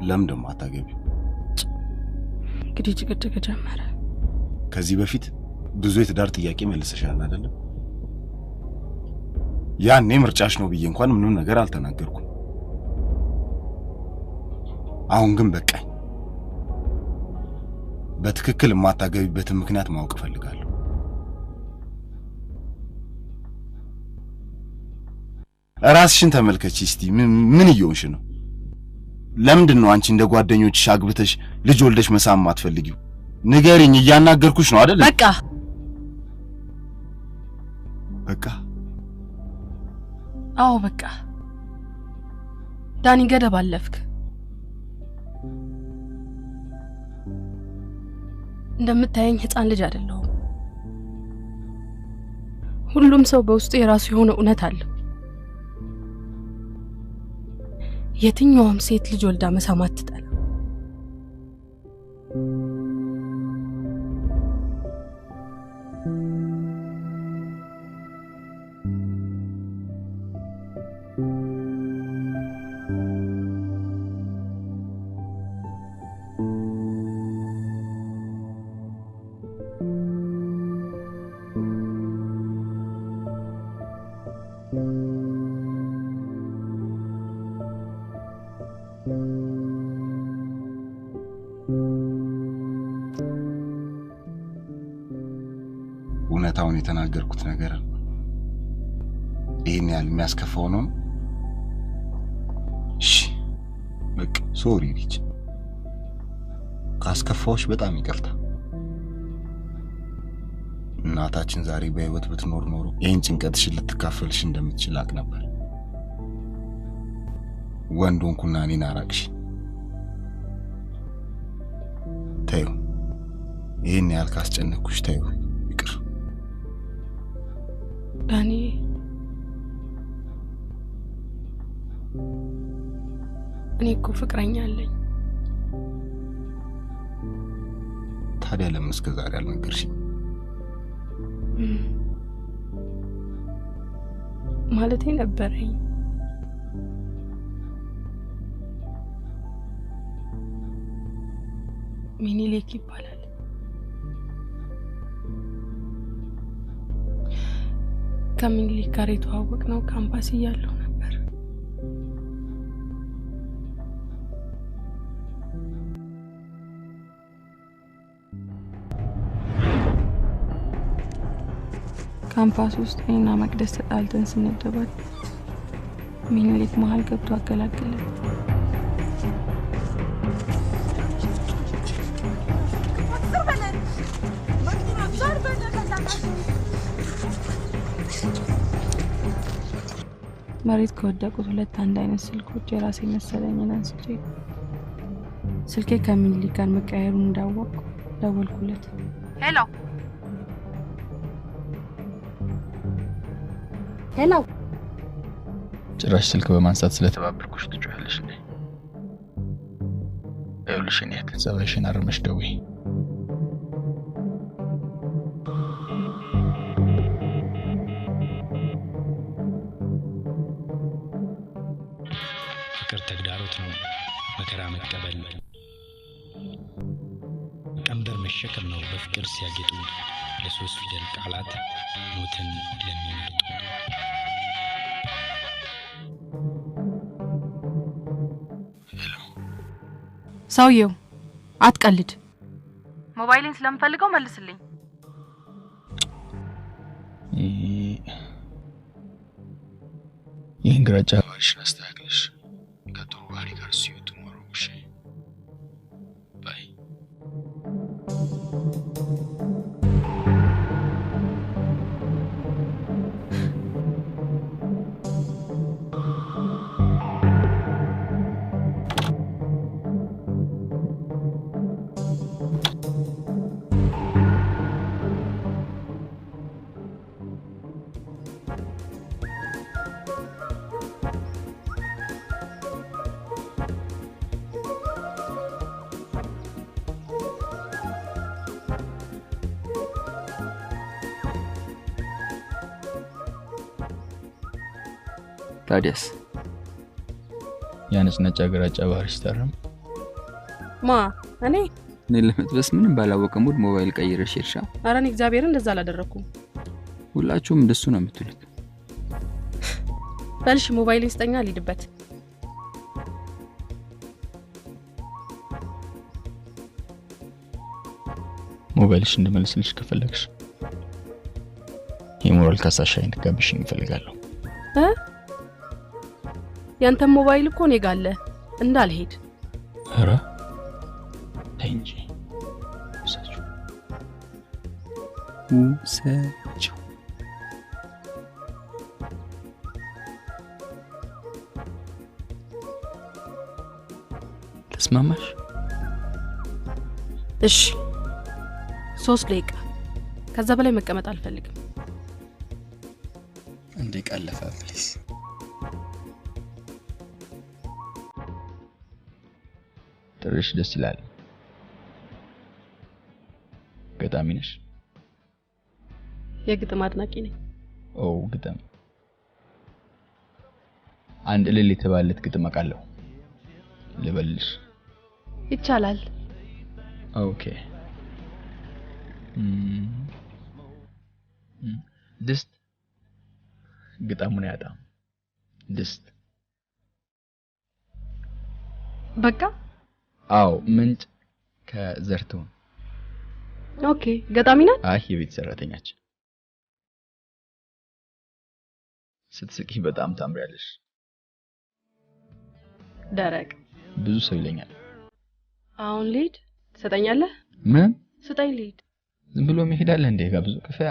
ለምን ደሞ አታገቢ? እንግዲህ ጭቅጭቅ ጀመረ። ከዚህ በፊት ብዙ የትዳር ጥያቄ መልሰሻል አይደል? ያኔ ምርጫሽ ነው ብዬ እንኳን ምንም ነገር አልተናገርኩም። አሁን ግን በቃኝ። በትክክል ማታገቢበትን ምክንያት ማወቅ ፈልጋለሁ። ራስሽን ተመልከቺ እስቲ። ምን እየሆንሽ ነው? ለምንድን ነው አንቺ እንደ ጓደኞችሽ አግብተሽ ልጅ ወልደሽ መሳም ማትፈልጊው? ንገሪኝ፣ እያናገርኩሽ ነው አይደል? በቃ በቃ አዎ በቃ። ዳኒ ገደብ አለፍክ። እንደምታየኝ ህፃን ልጅ አይደለሁም። ሁሉም ሰው በውስጡ የራሱ የሆነ እውነት አለው። የትኛውም ሴት ልጅ ወልዳ መሳም አትጠላ። እውነታውን የተናገርኩት ነገር ይሄን ያህል የሚያስከፋው ነው? እሺ በቃ ሶሪ ልጅ፣ ካስከፋውሽ በጣም ይቅርታ። እናታችን ዛሬ በህይወት ብትኖር ኖሮ ይሄን ጭንቀትሽን ልትካፈልሽ እንደምትችል አቅ ነበር። ወንዶንኩና እኔን አራቅሽ። ተይው፣ ይሄን ያህል ካስጨነቅኩሽ ተይው፣ ይቅር። ዳኒ እኔ እኮ ፍቅረኛ አለኝ። ታዲያ ለምን እስከ ዛሬ አልነገርሽኝ? ማለቴ ነበረኝ። ሚኒሊክ ይባላል። ከሚኒሊክ ጋር የተዋወቅነው ካምፓስ እያለሁ ነበር። ካምፓስ ውስጥ እኔና መቅደስ ተጣልተን ስንደባል ሚኒሊክ መሃል ገብቶ አገላገለን። መሬት ከወደቁት ሁለት አንድ አይነት ስልኮች የራሴ መሰለኝን አንስቼ ስልኬ ከሚኒሊክ ጋር መቀየሩን እንዳወቅኩ ደወልኩለት። ሄሎ ሄሎ። ጭራሽ ስልክ በማንሳት ስለተባበርኩሽ ትጮያለሽ እንዴ? ይኸውልሽ እኔ ከዛባሽን አርመሽ ደውይ። ፍቅር ተግዳሮት ነው፣ መከራ መቀበል ቀንበር መሸከም ነው። በፍቅር ሲያጌጡ ለሶስት ፊደል ቃላት ሞትን ለሚመርጡ ሰውየው አትቀልድ። ሞባይልን ስለምፈልገው መልስልኝ። ይህን ግራጫ ባልሽን አስተካክለሽ ከጥሩ ባህሪ ጋር ሲዩት ሞሮሽ ባይ። ታዲያስ ያንስ ነጭ ግራጫ ባህሪ ስታረም ማ እኔ ለመጥበስ ምንም ባላወቀ ሙድ ሞባይል ቀይረሽ ሄድሻ? ኧረ እኔ እግዚአብሔርን እንደዛ አላደረኩም። ሁላችሁም እንደሱ ነው የምትሉት። በልሽ ሞባይልን ስጠኛ ልሂድበት። ሞባይልሽ እንድመልስልሽ ከፈለግሽ የሞራል ካሳሻ እንድትጋብሽኝ እፈልጋለሁ። ያንተ ሞባይል እኮ ነው ጋለ እንዳልሄድ። ኧረ እንጂ ውሰጂው። ተስማማሽ? እሺ 3 ደቂቃ ከዛ በላይ መቀመጥ አልፈልግም። እንዴ ቀለፈ ፕሊዝ። ጥርሽ ደስ ይላል። ገጣሚ ነሽ? የግጥም አድናቂ ነኝ። ኦ ግጥም። አንድ እልል የተባለት ግጥም አውቃለሁ። ልበልሽ? ይቻላል። ኦኬ። ድስት ግጣሙን ያጣም ድስት። በቃ አዎ ምንጭ ከዘርተው። ኦኬ ገጣሚ ናት? አይ የቤት ሰራተኛችን። ስትስቂ በጣም ታምሪያለሽ። ደረቅ ብዙ ሰው ይለኛል። አሁን ልሂድ ትሰጠኛለህ? ምን ስጠኝ ልሂድ። ዝም ብሎ መሄድ አለ እንዴ? ጋብዙ ክፈያ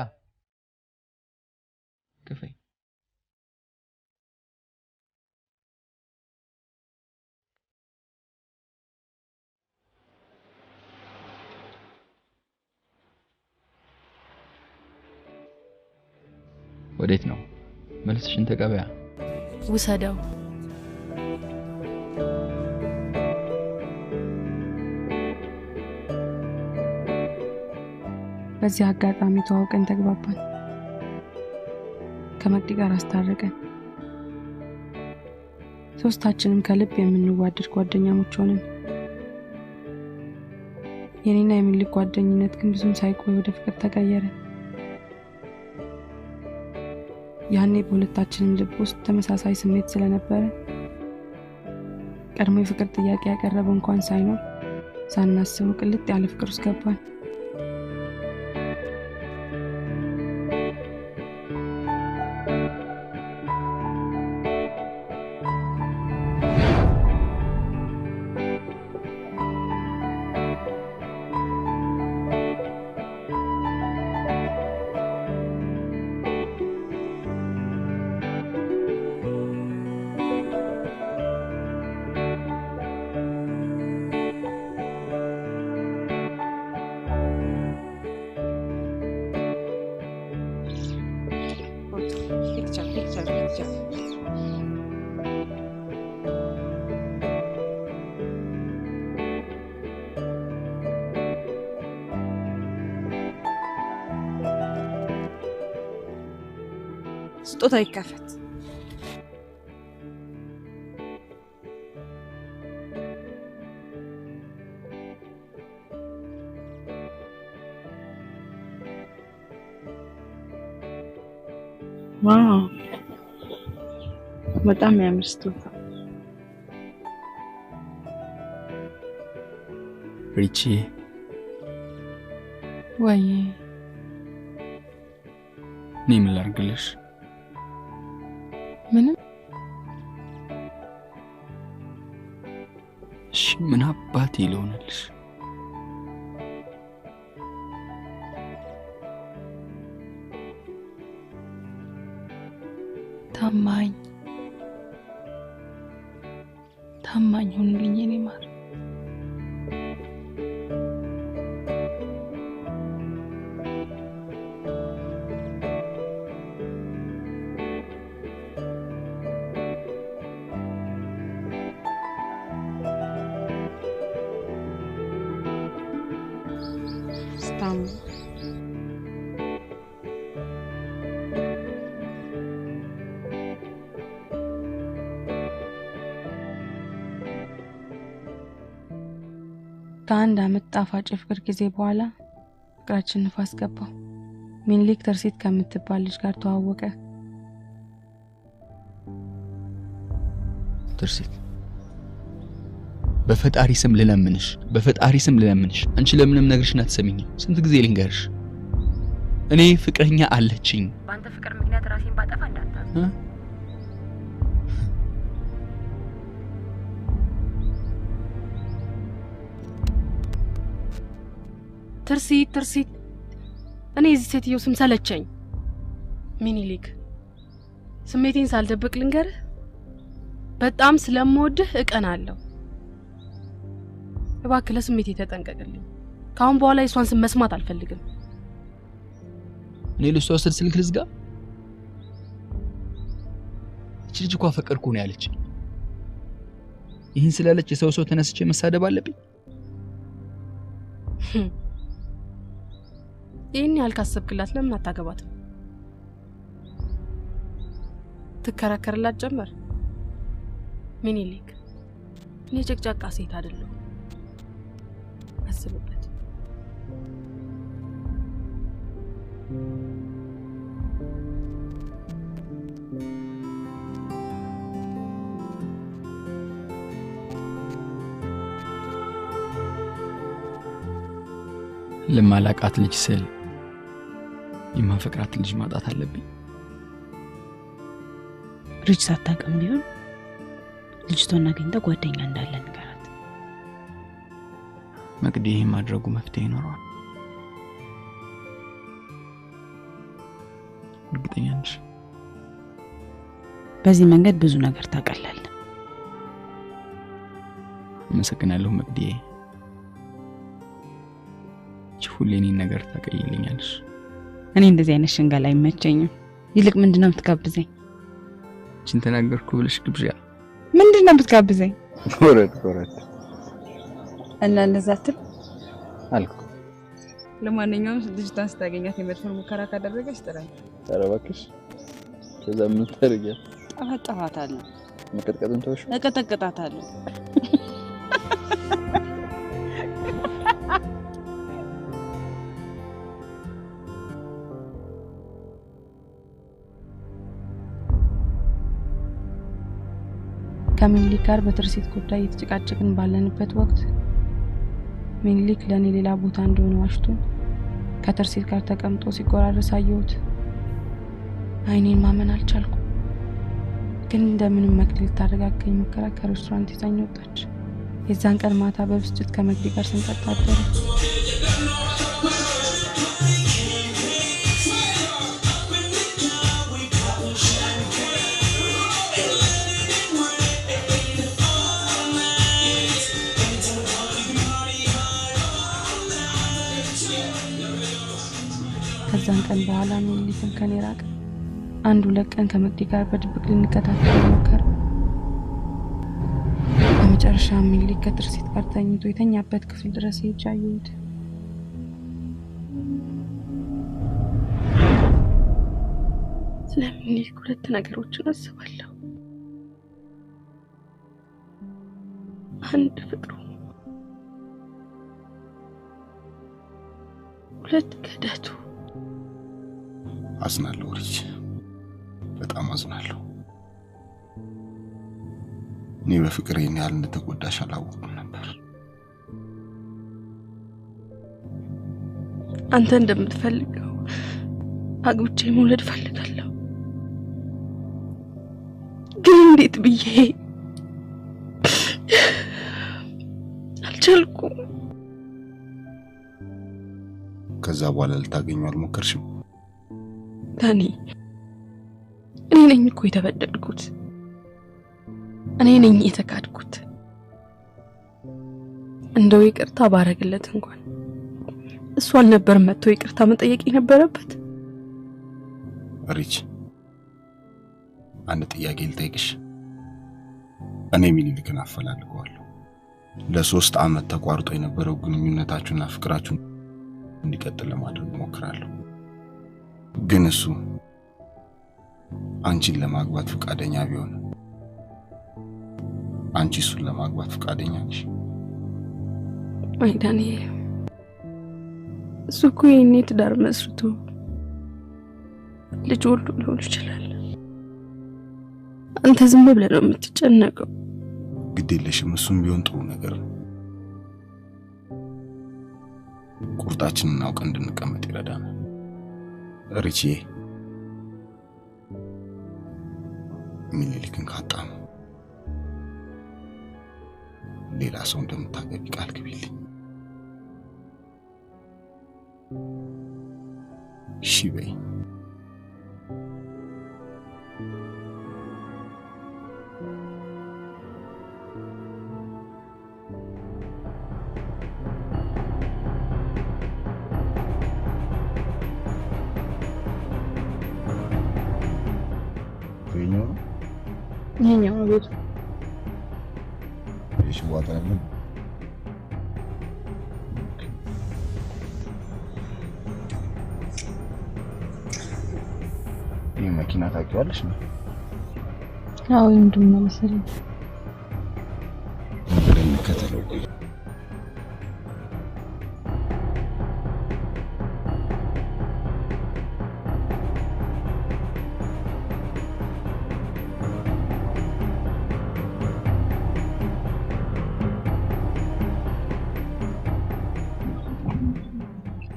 ክፈይ። ወዴት ነው? መልስሽን ተቀበያ። ውሰደው። በዚህ አጋጣሚ ተዋውቀን ተግባባን። ከመቅዲ ጋር አስታረቀን። ሶስታችንም ከልብ የምንዋደድ ጓደኛሞች ሆነን። የኔና የሚልክ ጓደኝነት ግን ብዙም ሳይቆይ ወደ ፍቅር ተቀየረ። ያኔ በሁለታችንም ልብ ውስጥ ተመሳሳይ ስሜት ስለነበረ ቀድሞ የፍቅር ጥያቄ ያቀረበ እንኳን ሳይኖር ሳናስበው ቅልጥ ያለ ፍቅር ውስጥ ገባን። picture. ስጦታ ይከፈት። ዋው በጣም ያምር ስጦታ። ሪቺ ወይ ነይ ምን ላድርግልሽ? ምንም። እሺ ምን አባቴ ልሆንልሽ? ታማኝ ሁንልኝ የኔ ማር። ከአንድ አመት ጣፋጭ ፍቅር ጊዜ በኋላ ፍቅራችን ንፋስ ገባው። ሚኒሊክ ትርሲት ከምትባል ልጅ ጋር ተዋወቀ። ትርሲት በፈጣሪ ስም ልለምንሽ አንቺ ለምንም ነግርሽና አትሰሚኝም? ስንት ጊዜ ልንገርሽ? እኔ ፍቅረኛ አለችኝ። ባንተ ፍቅር ምክንያት ራሴን ባጠፋ እንዳታዝ። ትርሲት እኔ እዚህ ሴትዮ ስም ሰለቸኝ። ሚኒሊክ ስሜቴን ሳልደብቅ ልንገርህ፣ በጣም ስለምወድህ እቀናለሁ። እባክህ ለስሜቴ ተጠንቀቅልኝ። ካሁን በኋላ የሷን ስም መስማት አልፈልግም። እኔ ለሷ ስልክ ልዝጋ? እቺ ልጅ እኮ አፈቀርኩ ነው ያለች። ይህን ስላለች የሰው ተነስቼ መሳደብ አለብኝ? ይህን ያህል ካሰብክላት ለምን አታገባትም? ትከራከርላት ጀመር? ሚኒሊክ እኔ ጨቅጫቃ ሴት አይደለሁ። አስብበት። ለማላቃት ልጅ ስል የማፈቅራት ልጅ ማጣት አለብኝ? ልጅ ሳታውቅም ቢሆን ልጅቷን አግኝታ ጓደኛ እንዳለ ንገራት። መቅዲ ይሄን ማድረጉ መፍትሄ ይኖረዋል? እርግጠኛ ነሽ? በዚህ መንገድ ብዙ ነገር ታቀላለህ። አመሰግናለሁ መቅዲ። ሁሌኔ ነገር ታቀይልኛለሽ። እኔ እንደዚህ አይነት ሽንገላ አይመቸኝም። ይልቅ ምንድነው የምትጋብዘኝ? እቺን ተናገርኩ ብለሽ ግብዣ ምንድነው የምትጋብዘኝ? ወረት እና እንደዛትል አልኩ። ለማንኛውም ልጅቷን ስታገኛት የመድፈር ሙከራ ካደረገች ጥራኝ። ኧረ እባክሽ። ከዛ ምን ታደርጊያለሽ? ጠፋታለሁ። መቀጥቀጥን ተውሽ? እቀጠቅጣታለሁ። ከሚኒሊክ ጋር በትርሲት ጉዳይ እየተጨቃጨቅን ባለንበት ወቅት ሚኒሊክ ለኔ ሌላ ቦታ እንደሆነ ዋሽቶ ከትርሲት ጋር ተቀምጦ ሲጎራረስ አየሁት። አይኔን ማመን አልቻልኩም። ግን እንደምንም መቅዲ ልታረጋጋኝ ሞከራ። ከሬስቶራንት ይዛኝ ወጣች። የዛን ቀን ማታ በብስጭት ከመቅዲ ጋር ስንጠጣ አደረ። ከዛን ቀን በኋላ ሚኒሊክም ከኔ ራቀ። አንድ ሁለት ቀን ከመቅዲ ጋር በድብቅ ልንከታተል ሞከረ። በመጨረሻ ሚኒሊክ ከትርሲት ጋር ተኝቶ የተኛበት ክፍል ድረስ ሄጄ አየሁት። ስለሚኒሊክ ሁለት ነገሮችን አስባለሁ። አንድ ፍቅሩ፣ ሁለት ክህደቱ። አዝናለሁ ሪች፣ በጣም አዝናለሁ። እኔ በፍቅር ይሄን ያህል እንደተጎዳሽ አላወቅኩም ነበር። አንተ እንደምትፈልገው አግብቼ መውለድ ፈልጋለሁ። ግን እንዴት ብዬ አልቻልኩም። ከዛ በኋላ ልታገኘው አልሞከርሽም? ታኒ፣ እኔ ነኝ እኮ የተበደልኩት። እኔ ነኝ የተካድኩት። እንደው ይቅርታ ባረግለት እንኳን እሱ አልነበር መጥቶ ይቅርታ መጠየቅ የነበረበት። ሪች፣ አንድ ጥያቄ ልጠይቅሽ። እኔ ሚኒሊክን አፈላልገዋለሁ። ለ3 አመት ተቋርጦ የነበረው ግንኙነታችሁና ፍቅራችሁ እንዲቀጥል ለማድረግ ሞክራለሁ። ግን እሱ አንቺን ለማግባት ፈቃደኛ ቢሆን አንቺ እሱን ለማግባት ፈቃደኛ ነሽ? አይ ዳንኤል እሱ እኮ የኔ ትዳር መስርቶ ልጅ ወልዶ ሊሆን ይችላል። አንተ ዝም ብለህ ነው የምትጨነቀው። ግድ የለሽም እሱም ቢሆን ጥሩ ነገር ነው። ቁርጣችንን አውቀን እንድንቀመጥ ይረዳናል። ሪቺዬ ሚኒሊክን ካጣን ሌላ ሰው እንደምታገቢ ቃል ግቢልኝ። እሺ በይ። ይሄኛው ቤት እሺ ዋጣለ ይሄ መኪና ታውቂዋለሽ ነው? አዎ እንዱም ነው መሰለኝ። ከተለው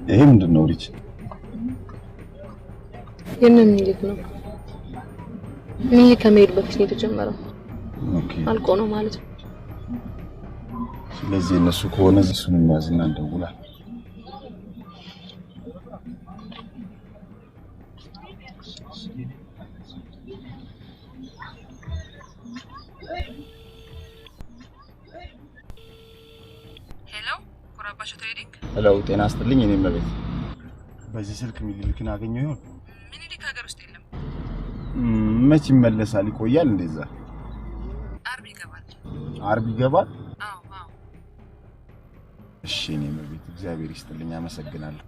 ይሄ ምንድነው ልጅ? የምን ሚኒሊክ ነው? ሚኒሊክ ከመሄድ በፊት ነው የተጀመረው። ኦኬ አልቆ ነው ማለት ነው። ስለዚህ እነሱ ከሆነ እሱን የሚያዝና እንደውላል። ሄሎ ኩራባሽ ትሬዲንግ። ሄሎ ጤና ይስጥልኝ። እኔ መቤት በዚህ ስልክ ሚኒሊክን አገኘው ይሆን? ሚኒሊክ ሀገር ውስጥ የለም። መች ይመለሳል? ይቆያል እንደዛ? አርብ ይገባል። አርብ ይገባል? አዎ አዎ። እሺ እኔ መቤት እግዚአብሔር ይስጥልኝ፣ አመሰግናለሁ።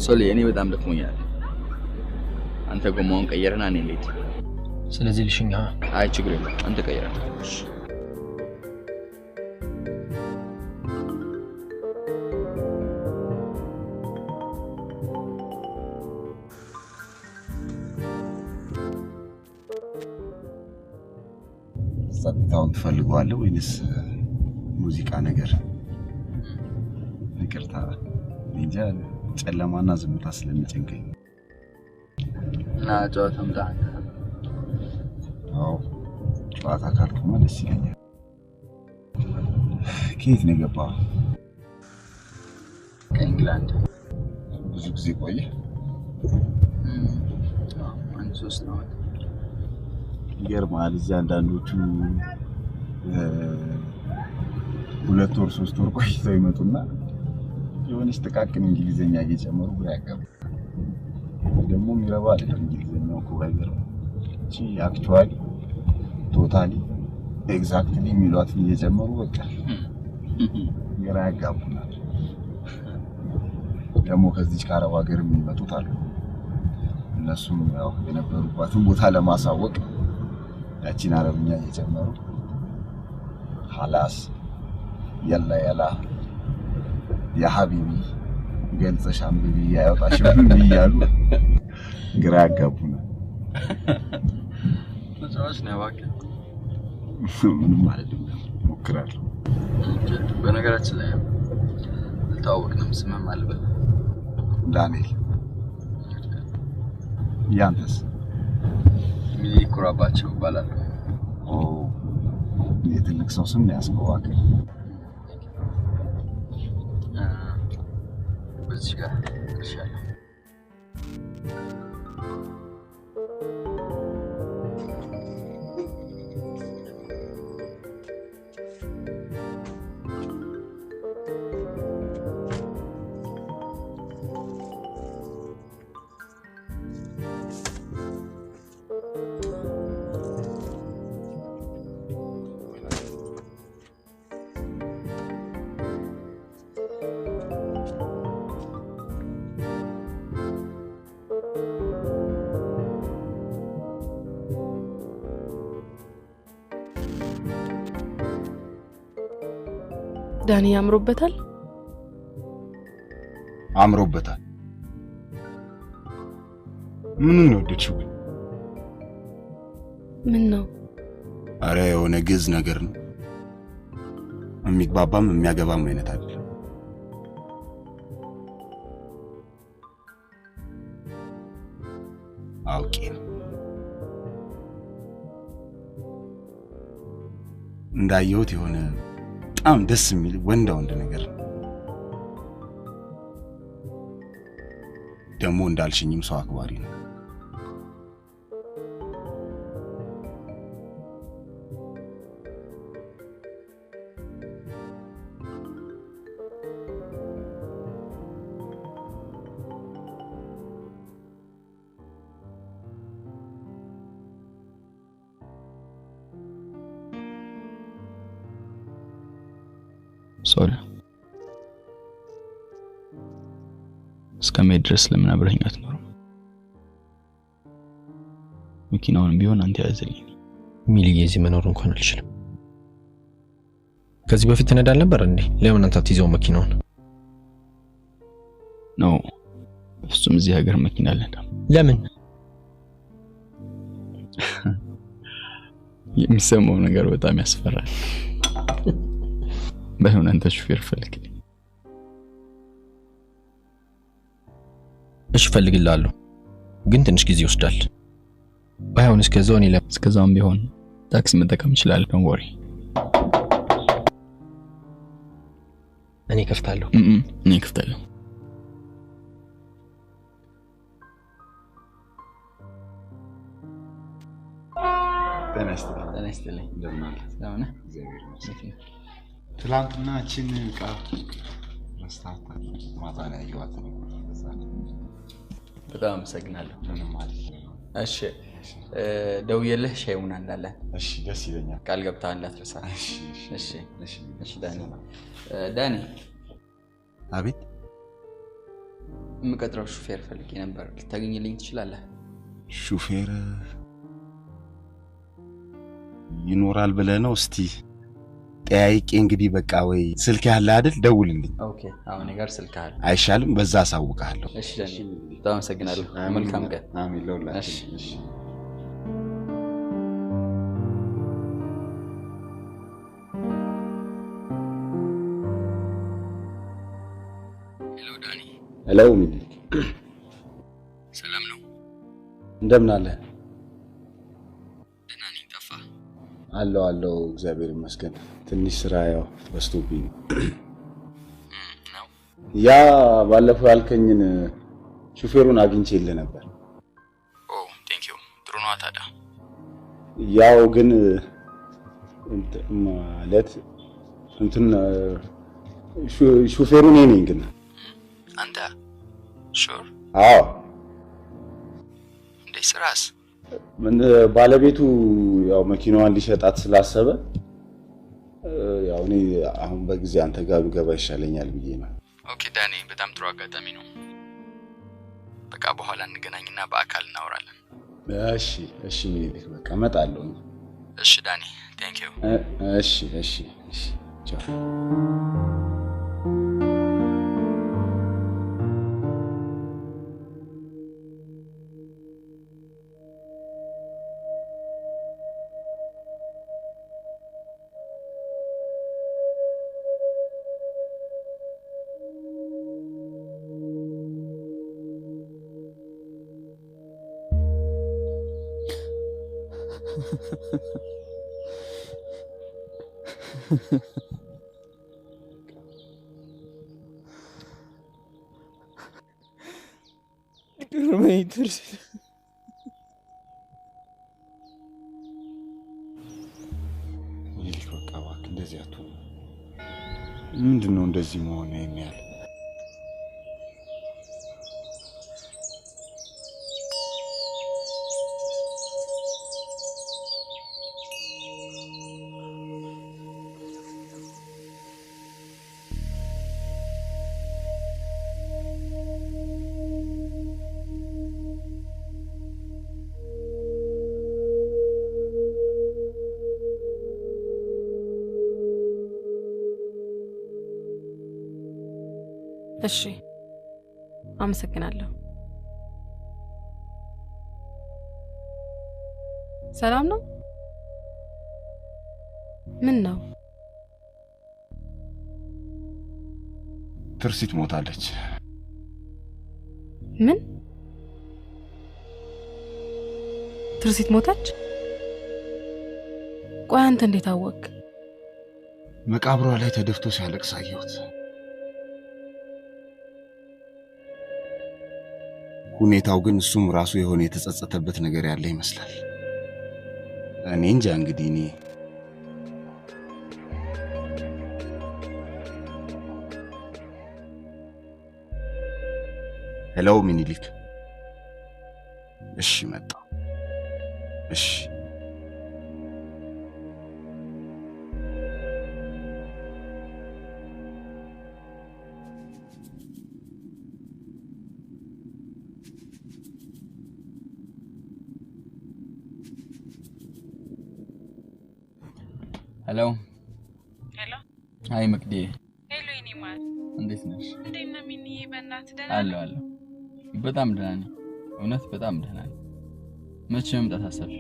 ሶሊ እኔ በጣም ደክሞኛል። አንተ ጎማውን ቀየርና እኔ ልሂድ። ስለዚህ ልሽኛ። አይ ችግር የለም አንተ ቀየርና። ጸጥታውን ትፈልገዋለህ ወይስ ሙዚቃ ነገር? ይቅርታ እንጃ ጨለማና ዝምታ ስለሚጨንቀኝ። እና ጨዋታም ዳን አዎ ጨዋታ ካልኩማ ደስ ይለኛል። ከየት ነው የገባው? ከእንግላንድ። ብዙ ጊዜ ቆየ? አንድ 3 ዓመት። ይገርማል። እዚህ አንዳንዶቹ 2 ወር 3 ወር ቆይተው ይመጡና የሆነች ጥቃቅን እንግሊዘኛ እየጨመሩ ግራ ያጋባል። ደግሞ የሚረባ አይደለም እንግሊዘኛው እኮ ባይገርም እቺ አክቹዋሊ ቶታሊ ኤግዛክትሊ የሚሏትን እየጨመሩ በቃ ግራ ያጋቡናል። ደግሞ ከዚህ ከአረብ ሀገር የሚመጡት አሉ። እነሱም ያው የነበሩባትን ቦታ ለማሳወቅ ያቺን አረብኛ እየጨመሩ ሐላስ የላ የላ የሐቢቢ ገልጸሽ አንብቢ ያወጣሽም ይያሉ ግራ ያጋቡናል። ተጫዋች ነው ባክ። ምንም አይደለም ሞክራለሁ በነገራችን ላይ ታውቅንም ስምም አልበል ዳንኤል ያንተስ ሚኩራባቸው ይባላል የትልቅ ሰው ስም ያስቀዋል በዚህ ጋር ተሻለ ዳኒ ያምሮበታል አምሮበታል ምን ነው ወደድሽው ምን ነው አረ የሆነ ግዝ ነገር ነው የሚግባባም የሚያገባም አይነት አይደለም አውቄ እንዳየሁት የሆነ በጣም ደስ የሚል ወንዳ ነገር ደሞ እንዳልሽኝም ሰው አክባሪ ነው sorry እስከመሄድ ድረስ ለምን አብረኸኝ አትኖርም መኪናውን ቢሆን አንተ ያዘልኝ ሚሊዬ እዚህ መኖር እንኳን አልችልም ከዚህ በፊት ተነዳል ነበር እንዴ ለምን አንተ አትይዘው መኪናውን ነው እሱም እዚህ ሀገር መኪና አለና ለምን የሚሰማው ነገር በጣም ያስፈራል ባይሆን አንተ ሹፌር ፈልግልኝ እሺ ፈልግልሃለሁ ግን ትንሽ ጊዜ ይወስዳል ባይሆን እስከዛውም ቢሆን ታክሲ መጠቀም ይችላል don't worry እኔ ከፍታለሁ እኔ ከፍታለሁ ተነስተልኝ እንደምን ለምን እግዚአብሔር ይመስገን ትላንትና እቺን ዕቃ ረስታታ ማታ ላይ ያዩዋት ነው በጣም አመሰግናለሁ ምንም ማለት እሺ ደውዬልህ ሻይውን እንዳለ እሺ ደስ ይለኛል ቃል ገብተሃል እንዳትረሳ እሺ ዳኒ አቤት የምቀጥረው ሹፌር ፈልጌ ነበር ልታገኝልኝ ትችላለህ ሹፌር ይኖራል ብለህ ነው እስቲ ጠያይቄ እንግዲህ በቃ ወይ ስልክ ያለ አይደል ደውልልኝ ኦኬ አሁን ጋር ስልክ አለ አይሻልም በዛ አሳውቃለሁ እሺ ዳኒ በጣም አመሰግናለሁ መልካም ቀን አሜን ለሁላችን እሺ ሄሎ ዳኒ ሄሎ ሚሊ ሰላም ነው እንደምን አለ ደህና ነኝ ጠፋ አለው እግዚአብሔር ይመስገን ትንሽ ስራ ያው በስቶብኝ ነው ያ ባለፈው ያልከኝን ሹፌሩን አግኝቼልህ ነበር ኦ ቴንክ ዩ ጥሩ ነው ታዲያ ያው ግን ማለት እንትን ሹፌሩን እኔ ነኝ ግን አንተ ሹር አዎ እንዴ ስራስ ምን ባለቤቱ ያው መኪናዋን ሊሸጣት ስላሰበ ያው እኔ አሁን በጊዜ አንተ ጋር ብገባ ይሻለኛል ብዬ ነው ኦኬ ዳኒ በጣም ጥሩ አጋጣሚ ነው በቃ በኋላ እንገናኝና በአካል እናወራለን እሺ ሚኒሊክ በቃ እመጣለሁ እሺ ዳኒ ቴንክ ዩ እሺ ቻው ግርመኝ ትርሲት ይልክ በቃ እባክህ እንደዚህ አትሁን። ምንድነው እንደዚህ መሆን የሚያል? እሺ አመሰግናለሁ። ሰላም ነው? ምን ነው? ትርሲት ሞታለች። ምን? ትርሲት ሞታች? ቆይ አንተ እንዴት አወቅ? መቃብሯ ላይ ተደፍቶ ሲያለቅስ አየሁት። ሁኔታው ግን እሱም ራሱ የሆነ የተጸጸተበት ነገር ያለ ይመስላል። እኔ እንጃ እንግዲህ እኔ ሄሎ ሚኒሊክ። እሺ መጣ። እሺ ሄሎ ሄሎ አይ መቅዲ ሄሎ የኔ ማር እንዴት ነሽ? እንዴት ነው ሚኒዬ? በእናትህ ደህና አለሁ በጣም ደህና ነኝ። እውነት በጣም ደህና ነኝ። መቼ መምጣት አሰብሽ?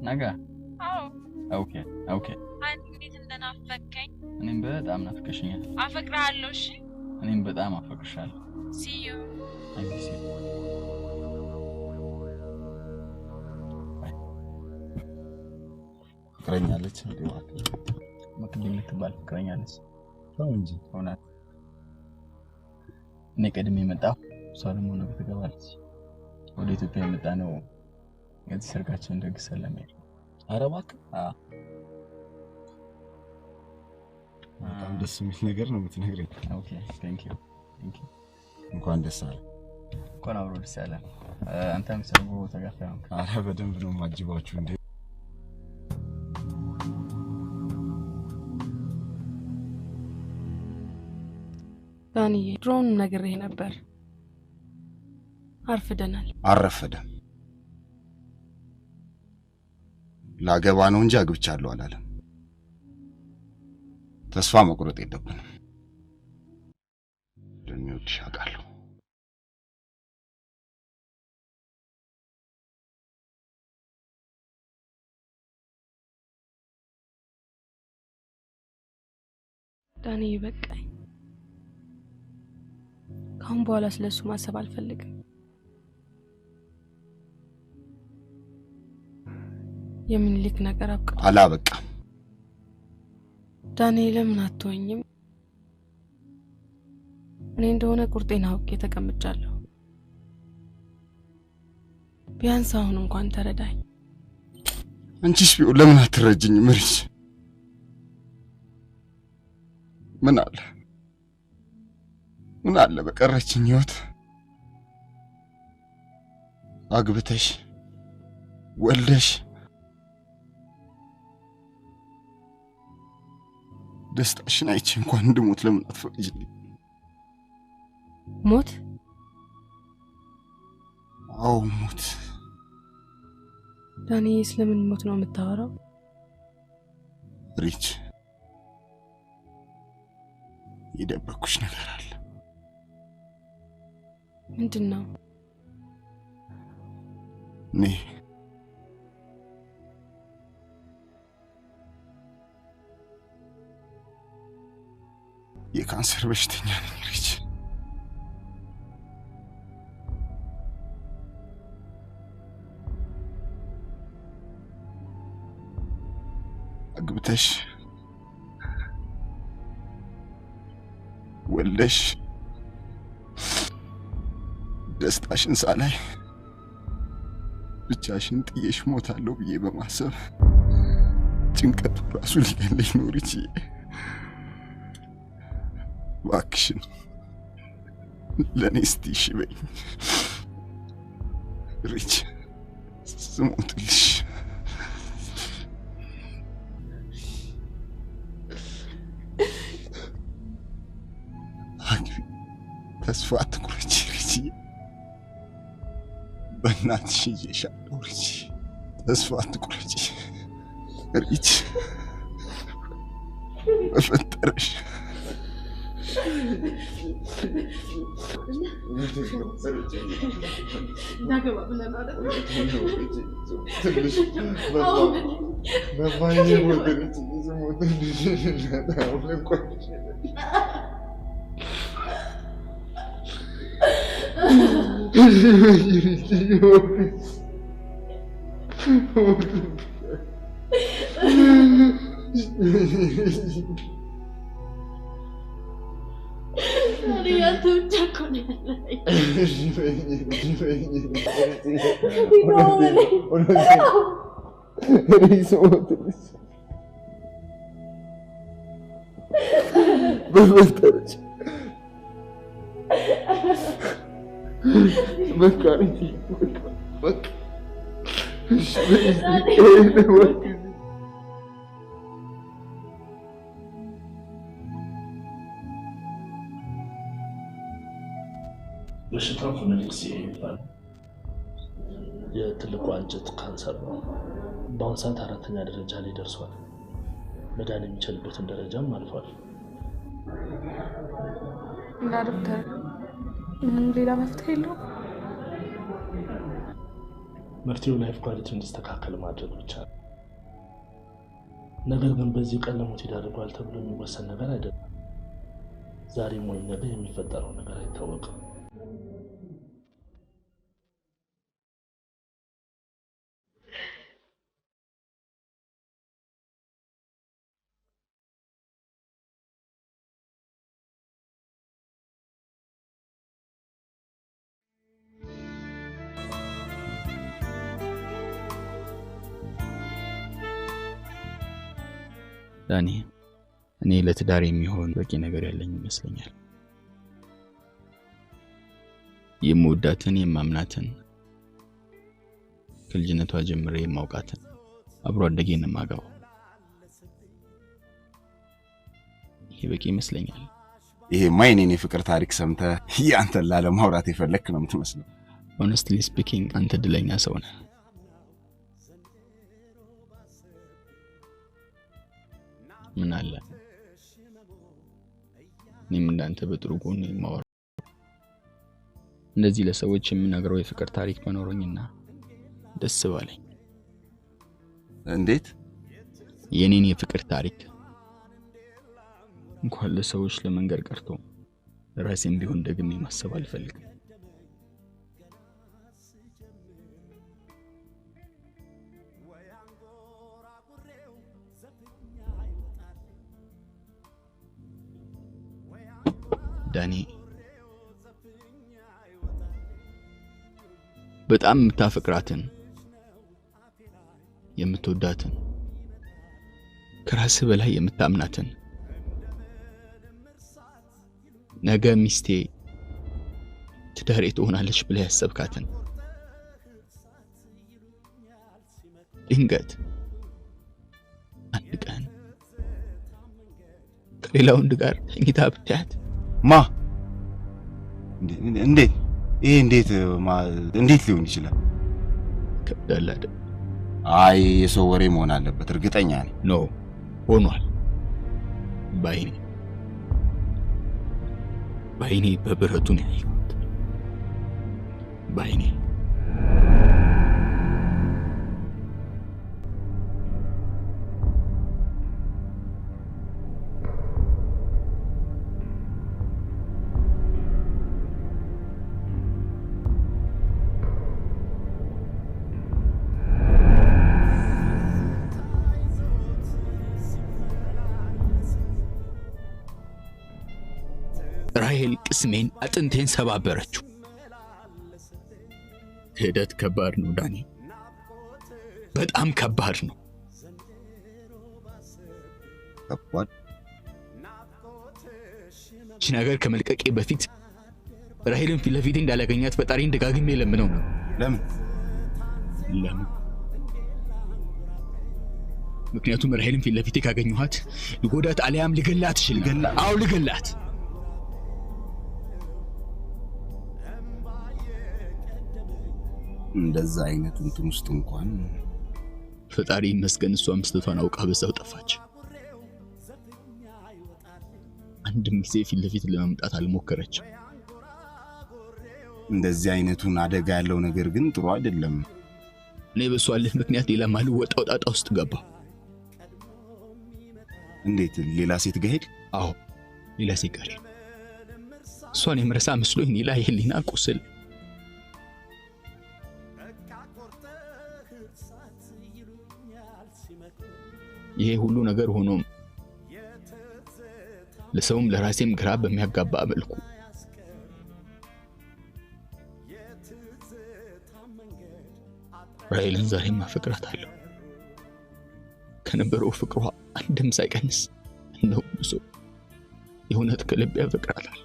ነገ? አዎ ኦኬ አንተ እንዴት እንደናፈቀኝ። እኔም በጣም ናፍቀሽኛል። አፈቅርሃለሁ። እሺ እኔም በጣም አፈቅርሻለሁ። see you I miss you. ፍቅረኛለች እንዴ? መቅዲ የምትባል ፍቅረኛለች። ተው እንጂ እውነት። እኔ ቀድሜ መጣሁ፣ እሷ ደግሞ ነገ ትገባለች። ወደ ኢትዮጵያ የመጣ ነው የዚህ ሰርጋችን ደግሰን ለመሄድ። ኧረ እባክህ። በጣም ደስ የሚል ነገር ነው የምትነግረኝ። ኦኬ ቴንክ ዩ እንኳን ደስ አለ። እንኳን አብሮ ደስ ያለ። አንተም ሰርጉ ተጋፋይ ነው? ኧረ በደንብ ነው ማጅባችሁ እንዴ። ዳንዬ ድሮን ነግሬህ ነበር። አርፍደናል። አረፈደም። ላገባ ነው እንጂ አግብቻለሁ አላለም። ተስፋ መቁረጥ የለብንም። እንደሚወድሽ አውቃለሁ። ዳንዬ በቃኝ። ካሁን በኋላ ስለሱ ማሰብ አልፈልግም። የሚኒሊክ ነገር አብቅቷል። አላበቃም። ዳንዬ ለምን አትወኝም? እኔ እንደሆነ ቁርጤን አውቄ ተቀምጫለሁ። ቢያንስ አሁን እንኳን ተረዳኝ። አንቺስ ቢሆን ለምን አትረጅኝም? ምርሽ ምን አለ በቀረችኝ ህይወት አግብተሽ ወልደሽ ደስታሽን አይቼ እንኳን እንድሞት ለምን አትፈቅጂልኝ? ሞት? አዎ ሞት። ዳንዬ ስለምን ሞት ነው የምታወራው? ሪች የደበኩሽ ነገር አለ። ምንድነው? እኔ የካንሰር በሽተኛ ነኝ ሪች። አግብተሽ ወልደሽ ደስታሽን ሳላይ ብቻሽን ጥዬሽ ሞታለሁ ብዬ በማሰብ ጭንቀቱ ራሱ ሊገለኝ ነው። ሪቺ እባክሽን ለኔ እስቲ እሺ በይኝ ሪች ስሞትልሽ። ተስፋ አትቁረጪ ሪቺ፣ በእናትሽ እየሻለሁ ሪቺ፣ ተስፋ አትቁረጪ ሪች፣ በፈጠረሽ በሽታው ፎኔቲክስ ይባላል። የትልቁ አንጀት ካንሰር ነው። በአሁኑ ሰዓት 4ኛ ደረጃ ላይ ደርሷል። መዳን የሚችልበትን ደረጃም አልፏል። እና ዶክተር ምንም ሌላ መፍትሄ የለውም? መፍትሄው ላይፍ ኳሊቲ እንዲስተካከል ማድረግ ብቻ ነው። ነገር ግን በዚህ ቀን ለሞት ይዳርገዋል ተብሎ የሚወሰን ነገር አይደለም። ዛሬም ወይም ነገ የሚፈጠረው ነገር አይታወቅም። ዳኒ፣ እኔ ለትዳር የሚሆን በቂ ነገር ያለኝ ይመስለኛል። የምወዳትን የማምናትን ከልጅነቷ ጀምሬ የማውቃትን አብሮ አደጌን ማጋው ይሄ በቂ ይመስለኛል። ይሄ ማይኔን የፍቅር ታሪክ ሰምተህ ያንተን ላለማውራት የፈለክ ነው የምትመስለው። honestly speaking አንተ ድለኛ ሰው ነህ። ምን አለ እኔም እንዳንተ በጥሩ ጎን የማወራ እንደዚህ ለሰዎች የምነግረው የፍቅር ታሪክ መኖሩኝና ደስ ባለኝ። እንዴት የኔን የፍቅር ታሪክ እንኳን ለሰዎች ለመንገር ቀርቶ ራሴን ቢሆን ደግሜ ማሰብ አልፈልግም። ዳኒ፣ በጣም የምታፈቅራትን የምትወዳትን ከራስህ በላይ የምታምናትን ነገ ሚስቴ ትዳሬ ትሆናለች ብለህ ያሰብካትን ድንገት አንድ ቀን ከሌላ ወንድ ጋር ተኝታ ብታያት ማ እንዴት ይሄ እንዴት ሊሆን ይችላል? ከበደለ አይደል? አይ የሰው ወሬ መሆን አለበት እርግጠኛ ነኝ። ኖ ሆኗል። ባይኔ በብረቱ ነው ያየሁት። ባይኔ ራሄል ቅስሜን አጥንቴን ሰባበረችው። ክህደት ከባድ ነው ዳኒ፣ በጣም ከባድ ነው። ከባድ እቺ ነገር ከመልቀቄ በፊት ራሄልን ፊት ለፊት እንዳላገኛት ፈጣሪን ደጋግሜ ለምነው ነው። ለምን? ምክንያቱም ራሄልን ፊት ለፊቴ ካገኘኋት ልጎዳት አልያም ልገላት ይችላል። አዎ ልገላት። እንደዛ አይነት እንትን ውስጥ እንኳን ፈጣሪ ይመስገን እሷ ምስተቷን አውቃ በዛው ጠፋች። አንድም ጊዜ ፊት ለፊት ለመምጣት አልሞከረችም። እንደዚህ አይነቱን አደጋ ያለው ነገር ግን ጥሩ አይደለም። እኔ በሷ አለህ ምክንያት ሌላ ማልወጣው ጣጣ ውስጥ ገባ። እንዴት ሌላ ሴት ጋር ሄድ? አዎ ሌላ ሴት ጋር ሄድ። እሷን የምረሳ መስሎኝ ሌላ የህሊና ቁስል። ይሄ ሁሉ ነገር ሆኖም ለሰውም ለራሴም ግራ በሚያጋባ መልኩ ራሄልን ዛሬም አፈቅራታለሁ። ከነበረው ፍቅሯ አንድም ሳይቀንስ እንደው ብዙ የእውነት ከልብ ያፈቅራታል።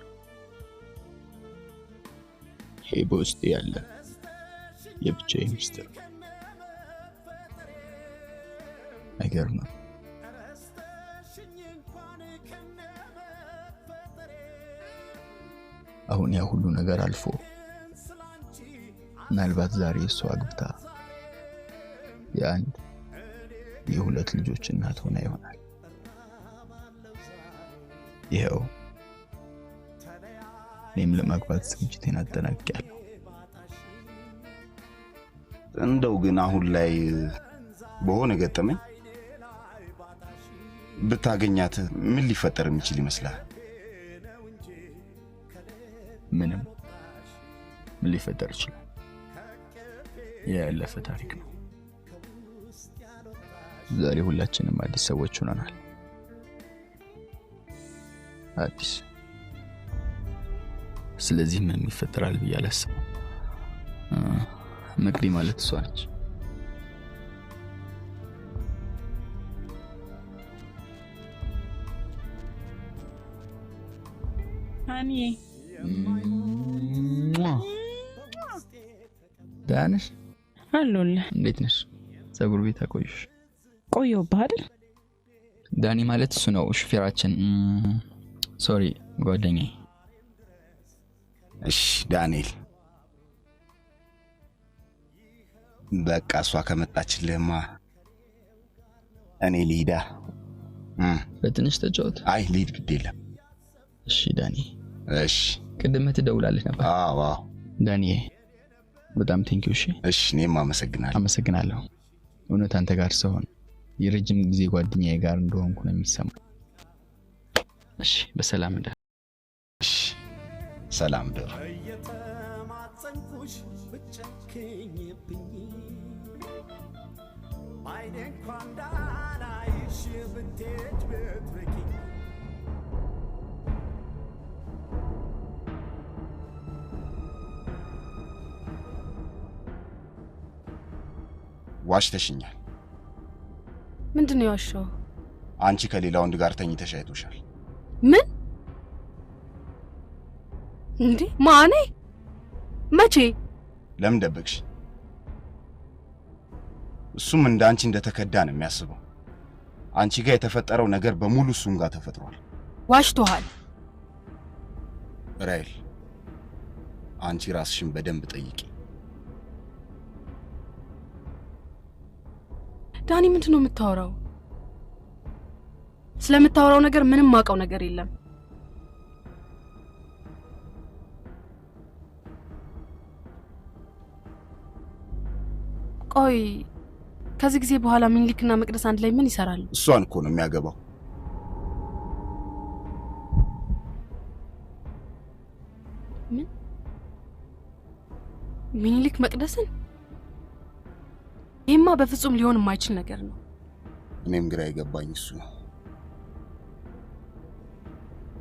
ይሄ በውስጤ ያለ የብቻዬ ሚስጥር አይገርምም? አሁን ያ ሁሉ ነገር አልፎ ምናልባት ዛሬ እሷ አግብታ የአንድ የሁለት ልጆች እናት ሆና ይሆናል። ይሄው እኔም ለማግባት ዝግጅቴን አጠናቅቄያለሁ። እንደው ግን አሁን ላይ በሆነ ገጠመኝ ብታገኛት ምን ሊፈጠር የሚችል ይመስላል? ምንም ምን ሊፈጠር ይችላል? ያለፈ ታሪክ ነው። ዛሬ ሁላችንም አዲስ ሰዎች ሆነናል። አዲስ ስለዚህ ምን ይፈጠራል ብዬ አላስብም። መቅዲ ማለት እሷ ነች። ሃኒ ዳንሽ አሉልህ። እንዴት ነሽ? ፀጉር ቤት አቆየሽ? ቆየሁብህ አይደል? ዳኒ ማለት እሱ ነው፣ ሹፌራችን። ሶሪ ጓደኛዬ። እሺ ዳንኤል፣ በቃ እሷ ከመጣችልህማ እኔ ልሂዳ። በትንሽ ተጫወት። አይ ልሂድ፣ ግድ የለም። እሺ ዳኒ። እሺ ቅድም ትደውላለህ ነበር? አዎ ዳኒ በጣም ቴንኪው። እሺ እኔም አመሰግናለሁ። እውነት አንተ ጋር ስሆን የረጅም ጊዜ ጓደኛዬ ጋር እንደሆንኩ ነው የሚሰማኝ። እሺ በሰላም እንደ እሺ ሰላም ደር ዋሽተሽኛል። ምንድነው ያዋሻው? አንቺ ከሌላ ወንድ ጋር ተኝተሽ አይቶሻል። ምን እንዴ? ማኔ? መቼ? ለምን ደበቅሽ? እሱም እንዳንቺ እንደተከዳ ነው የሚያስበው። አንቺ ጋር የተፈጠረው ነገር በሙሉ እሱም ጋር ተፈጥሯል። ዋሽቶሃል ራይል። አንቺ ራስሽን በደንብ ጠይቂ። ዳኒ ምንድነው የምታወራው? ስለምታወራው ነገር ምንም ማውቀው ነገር የለም። ቆይ ከዚህ ጊዜ በኋላ ሚኒሊክና መቅደስ አንድ ላይ ምን ይሰራሉ? እሷን እኮ ነው የሚያገባው። ምን? ሚኒሊክ መቅደስን? ይሄማ በፍጹም ሊሆን የማይችል ነገር ነው። እኔም ግራ የገባኝ እሱ ነው።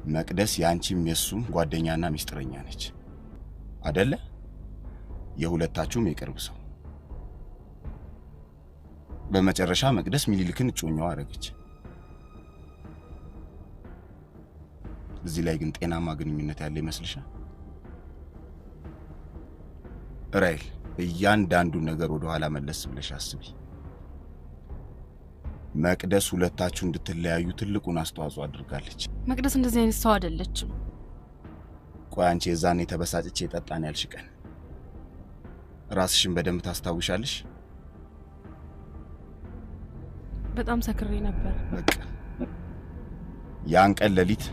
መቅደስ ያንቺም የሱም ጓደኛና ሚስጥረኛ ነች አይደለ? የሁለታችሁም የቅርብ ሰው። በመጨረሻ መቅደስ ሚኒሊክን እጮኛዋ አረገች። እዚህ ላይ ግን ጤናማ ግንኙነት ያለ ይመስልሻል? ራይል እያንዳንዱ ነገር ወደ ኋላ መለስ ብለሽ አስቢ። መቅደስ ሁለታችሁ እንድትለያዩ ትልቁን አስተዋጽኦ አድርጋለች። መቅደስ እንደዚህ አይነት ሰው አይደለችም። ቆይ አንቺ የዛኔ ተበሳጭቼ ጠጣን ያልሽ ቀን ራስሽን በደንብ ታስታውሻለሽ? በጣም ሰክሬ ነበር። በቃ ያን ቀን ሌሊት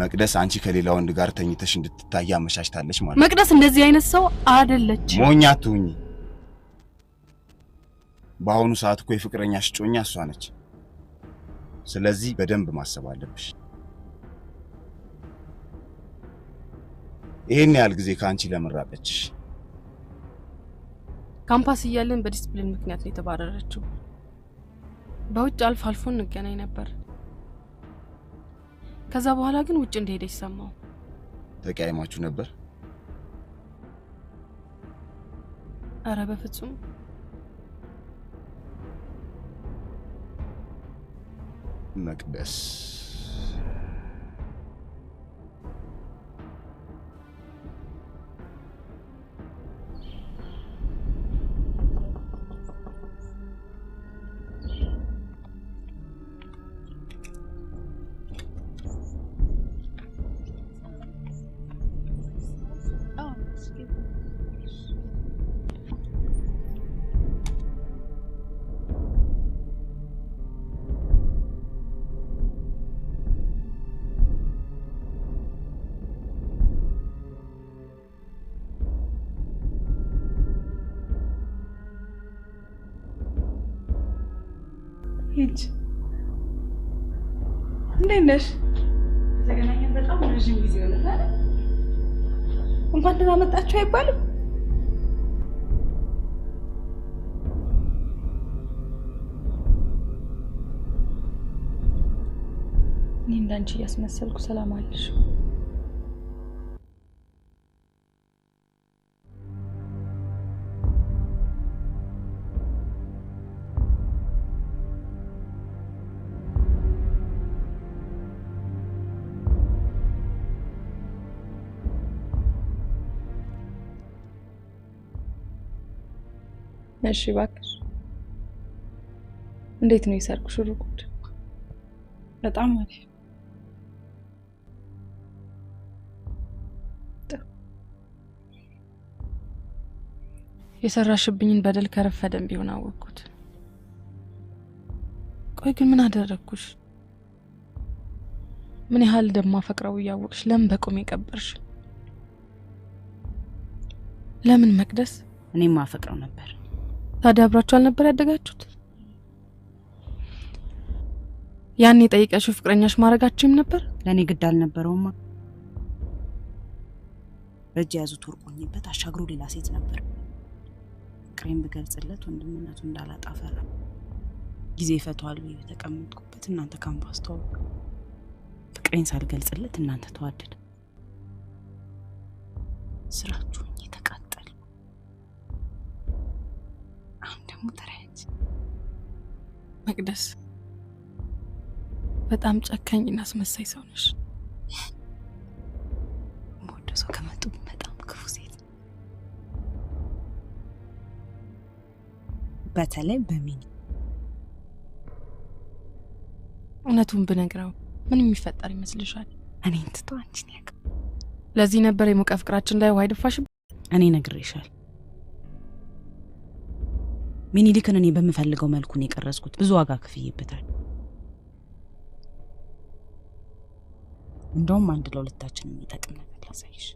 መቅደስ አንቺ ከሌላ ወንድ ጋር ተኝተሽ እንድትታይ አመቻችታለች ማለት ነው። መቅደስ እንደዚህ አይነት ሰው አይደለችም። ሞኛ አትሁኚ። በአሁኑ ሰዓት እኮ የፍቅረኛሽ ጮኛ እሷ ነች። ስለዚህ በደንብ ማሰብ አለብሽ። ይሄን ያህል ጊዜ ካንቺ ለምን ራቀችሽ? ካምፓስ እያለን በዲስፕሊን ምክንያት ነው የተባረረችው። በውጭ አልፎ አልፎ እንገናኝ ነበር። ከዛ በኋላ ግን ውጭ እንደሄደች ሰማው። ተቀያይማችሁ ነበር? አረ በፍጹም። መቅደስ ሂጅ። እንዴት ነሽ? ተገናኘን በጣም ረጅም ጊዜ ሆነናል። እንኳን ደህና መጣችሁ አይባልም? እኔ እንዳንቺ እያስመሰልኩ ሰላም አለሽ። እሺ እባክሽ፣ እንዴት ነው የሰርጉ ሽሩጉድ? በጣም አሪፍ። የሰራሽብኝን በደል ከረፈደም ቢሆን አወቅኩት። ቆይ ግን ምን አደረግኩሽ? ምን ያህል እንደማፈቅረው እያወቅሽ ለምን በቁም የቀበርሽ? ለምን መቅደስ? እኔም ማፈቅረው ነበር። ታዲያ አብራችሁ አልነበር ያደጋችሁት? ያኔ ጠይቀሽው ፍቅረኛሽ ማረጋችሁም ነበር? ለኔ ግድ አልነበረውማ። በእጅ ያዙት ወርቆኝበት አሻግሮ ሌላ ሴት ነበር። ፍቅሬን ብገልጽለት ወንድምነቱ እንዳላጣፈራ ጊዜ ፈቷል ወይ ተቀመጥኩበት እናንተ ካምፓስ ተዋወቁ። ፍቅሬን ሳልገልጽለት እናንተ ተዋደደ። ስራችሁን የተቃጠለ አሁን ደግሞ ተረጅ። መቅደስ በጣም ጨካኝና አስመሳይ ሰው ነሽ። ወደ ሰው ከመጡ በጣም ክፉ ሴት፣ በተለይ በሚኒ። እውነቱን ብነግረው ምን የሚፈጠር ይመስልሻል? እኔን ትቶ አንቺን ያውቅ። ለዚህ ነበር የሞቀ ፍቅራችን ላይ ውሃ ይደፋሽም። እኔ ነግሬሻል። ሚኒሊክን እኔ በምፈልገው መልኩ ነው የቀረጽኩት። ብዙ ዋጋ ከፍዬበታል። እንደውም አንድ ለሁለታችን የሚጠቅም ነገር ላሳይሽ።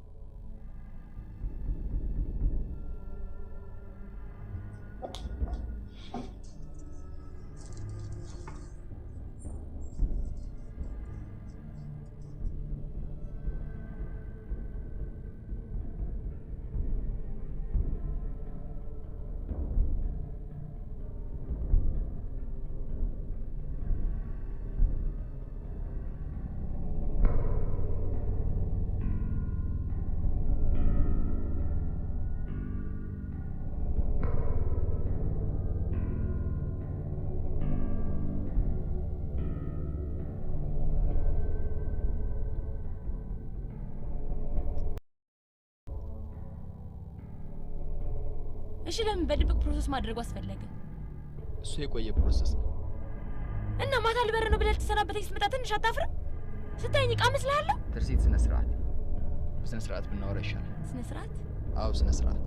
እሺ ለምን በድብቅ ፕሮሰስ ማድረግ አስፈለገ? እሱ የቆየ ፕሮሰስ ነው። እና ማታ ልበር ነው ብለህ ተሰናበተኝ ስትመጣ ትንሽ አታፍርም? ስታይኝ ቃ መስላለህ? ትርሲት ስነ ስርዓት በስነ ስርዓት ብናወራ ይሻላል። ስነ ስርዓት? አዎ ስነ ስርዓት።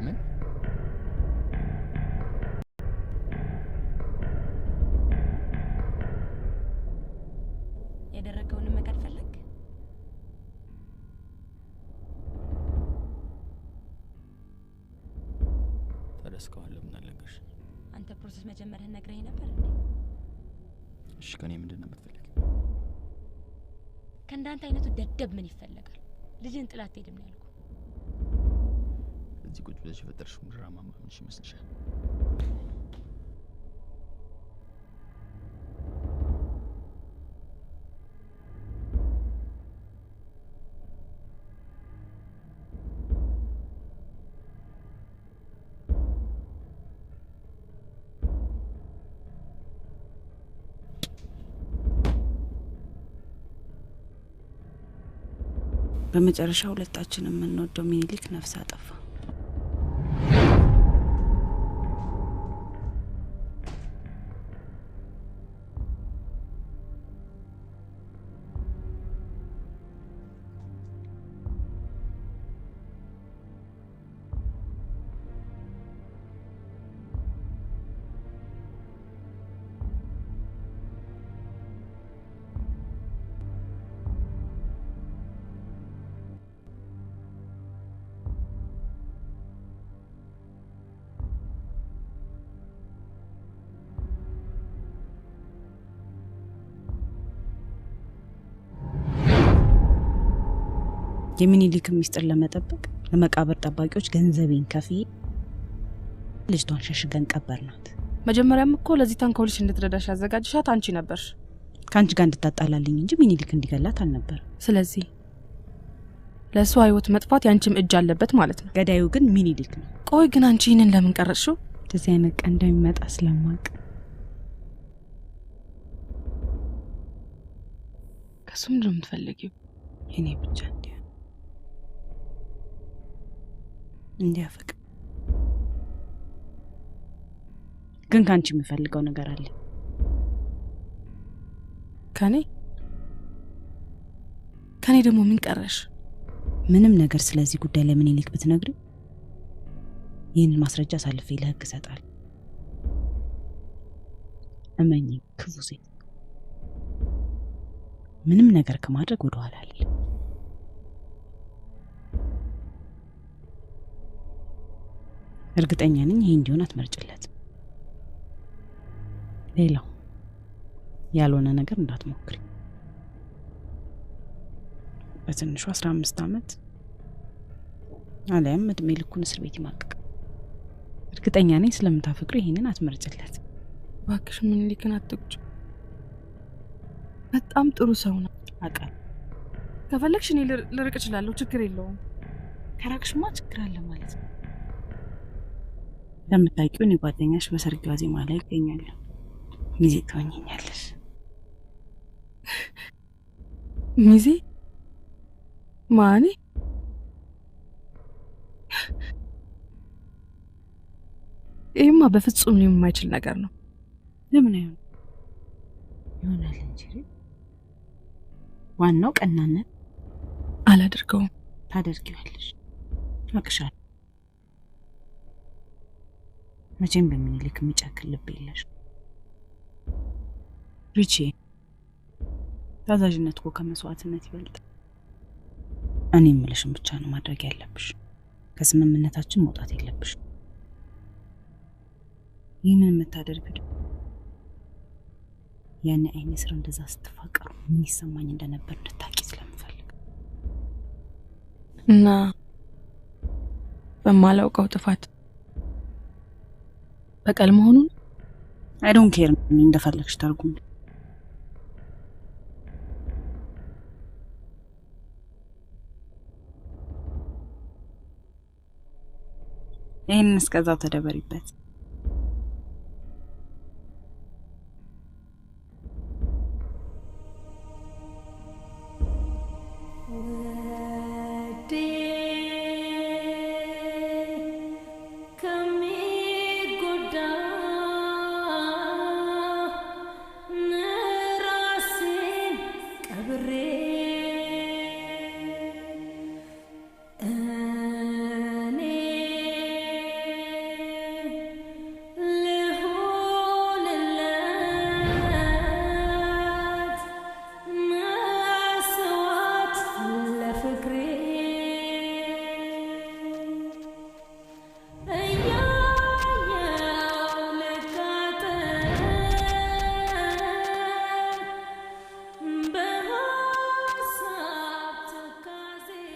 ምን? ያደረገውን መካድ ፈለግ? ተደስከዋል ለምን አለገሽ? አንተ ፕሮሰስ መጀመርህን ነግረኝ ነበር እንዴ? እሺ ከኔ ምንድነው የምትፈልጊው? ከእንዳንተ አይነቱ ደደብ ምን ይፈልጋል? ልጅን ጥላት ሄድም ነው ያልኩ። እዚህ ቁጭ ብለሽ የፈጠርሽው ድራማ ማምንሽ ይመስልሻል? በመጨረሻ ሁለታችንም የምንወደው ሚኒሊክ ነፍስ አጠፋ። የሚኒሊክ ሚስጥር ለመጠበቅ ለመቃብር ጠባቂዎች ገንዘቤን ከፍዬ ልጅቷን ሸሽገን ቀበርናት። መጀመሪያም እኮ ለዚህ ታንኮልሽ እንድትረዳሽ ያዘጋጅሻት አንቺ ነበርሽ። ካንቺ ጋር እንድታጣላልኝ እንጂ ሚኒሊክ እንዲገላት አልነበር። ስለዚህ ለሷ ህይወት መጥፋት ያንቺም እጅ አለበት ማለት ነው። ገዳዩ ግን ሚኒሊክ ነው። ቆይ ግን አንቺ ይሄንን ለምን ቀረሽው? እንደዚህ አይነት ቀን እንደሚመጣ ስለማውቅ ከሱ ምንድን ነው የምትፈልጊው? የኔ ብቻ እንዲያፈቅ ግን ካንቺ የምፈልገው ነገር አለ። ከኔ ደግሞ ምን ቀረሽ? ምንም ነገር ስለዚህ ጉዳይ ለሚኒሊክ ብትነግሪ ይህን ማስረጃ አሳልፌ ለህግ እሰጣለሁ። እመኚ ክፉ ሴት ምንም ነገር ከማድረግ ወደ ኋላ አለ። እርግጠኛ ነኝ ይሄ እንዲሆን አትመርጭለት። ሌላው ያልሆነ ነገር እንዳትሞክሪ። በትንሹ 15 ዓመት አለያም እድሜ ልኩን እስር ቤት ይማቅቅ። እርግጠኛ ነኝ ስለምታፈቅሪ ይሄንን አትመርጭለት። እባክሽ ሚኒሊክን አትቁጭ። በጣም ጥሩ ሰው ነው አውቃለሁ። ከፈለግሽ እኔ ልርቅ እችላለሁ፣ ችግር የለውም። ከራቅሽማ ችግር አለ ማለት ነው። ለምታውቂው እኔ ጓደኛሽ በሰርግ ዋዜማ ላይ እገኛለሁ። ሚዜ ትሆኚኛለሽ። ሚዜ? ማኔ? ይሄማ በፍጹም ሊሆን የማይችል ነገር ነው። ለምን አይሆን? ይሆናል እንጂ ዋናው ቀናነት። አላደርገውም። ታደርጊዋለሽ። አቅሻለሁ። መቼም በሚኒሊክ የሚጨክል ልብ የለሽ ሪቺ። ታዛዥነት እኮ ከመስዋዕትነት ይበልጣል። እኔ የምልሽን ብቻ ነው ማድረግ ያለብሽ። ከስምምነታችን መውጣት የለብሽ። ይህንን የምታደርጊው ያኔ አይኔ ስር እንደዛ ስትፋቀሩ ምን ይሰማኝ እንደነበር እንድታቂ ስለምፈልግ እና በማላውቀው ጥፋት በቀል መሆኑን አይ ዶንት ኬር። እንደፈለግሽ ተርጉም። ይሄን እስከዛው ተደበሪበት።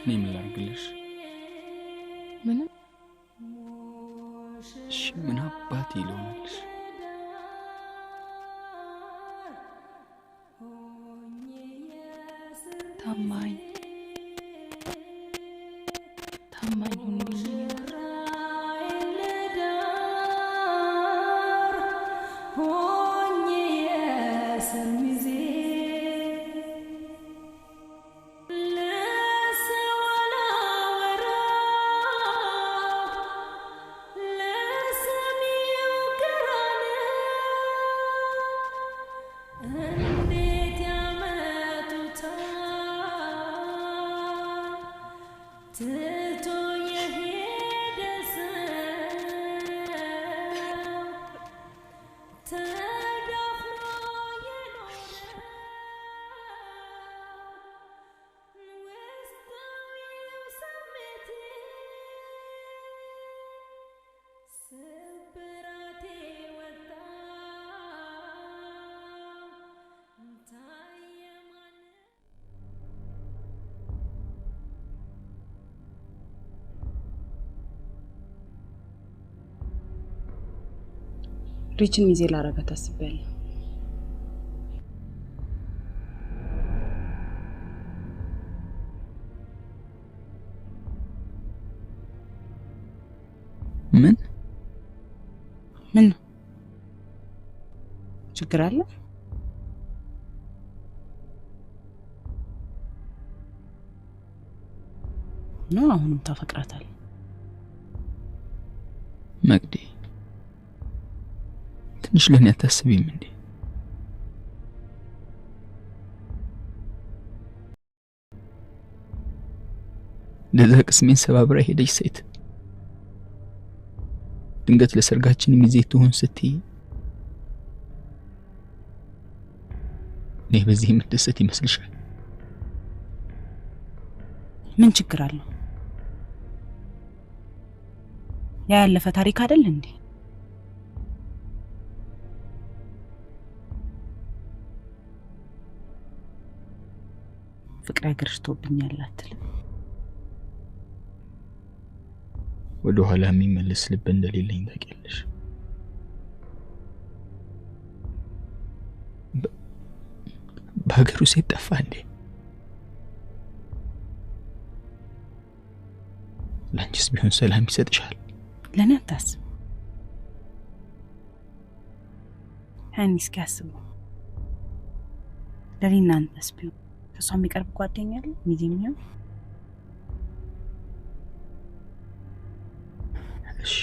እኔ ምን ላድርግልሽ? ምንም። እሺ ምን አባቴ ልሆንልሽ? ታማኝ ሁኚልኝ። ሪችን ሚዜ ላረጋት አስቤያለሁ። ምን ችግር አለ? ነው አሁንም ታፈቅራታለህ? መቅዲ ትንሽ ለኔ አታስቢም እንዴ? ለዛ ቅስሜን ሰባብራ ሄደች ሴት ድንገት ለሰርጋችን ሚዜ ትሆን ስትይ እኔ በዚህ የምትደሰት ይመስልሻል? ምን ችግር አለው? ያ ያለፈ ታሪክ አይደል እንዴ? ፍቅር ያገርሽቶብኛል አትልም? ወደ ኋላ የሚመለስ ልብ እንደሌለኝ ታውቂያለሽ። በሀገሩ ሴት ጠፋ እንዴ? ላንቺስ ቢሆን ሰላም ይሰጥሻል? ለኔ አታስብ። ሀኒ እስኪ አስቡ። ለኔና አንተስ ቢሆን ከሷ የሚቀርብ ጓደኛ አለ? ሚዜም ነው? እሺ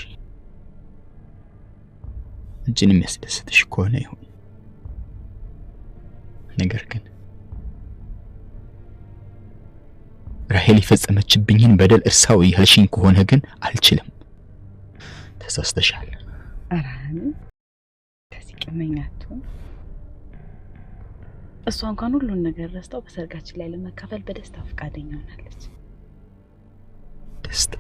አንቺን የሚያስደስትሽ ከሆነ ይሁን። ነገር ግን ራሄል የፈጸመችብኝን በደል እርሳው ያልሽኝ ከሆነ ግን አልችልም። ተሳስተሻል። አራኒ ከዚህ ቀመኛቱ እሷ እንኳን ሁሉን ነገር ረስታው በሰርጋችን ላይ ለመካፈል በደስታ ፈቃደኛ ሆናለች። ደስታ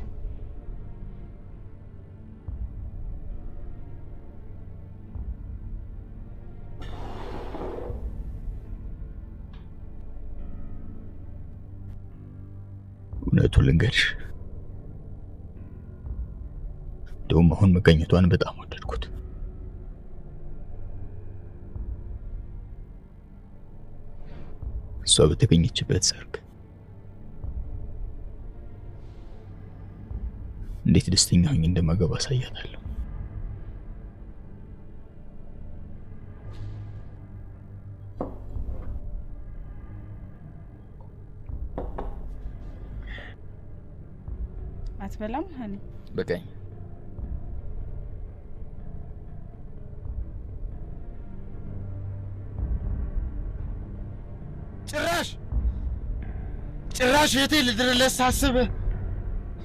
እውነቱን ልንገርሽ፣ እንደውም አሁን መገኘቷን በጣም ወደድኩት። እሷ በተገኘችበት ሰርግ እንዴት ደስተኛ ሆኜ እንደማገባ አሳያታለሁ። አትበላም ሀኒ? በቃኝ። ጭራሽ የቴ ልድርለት ሳስብ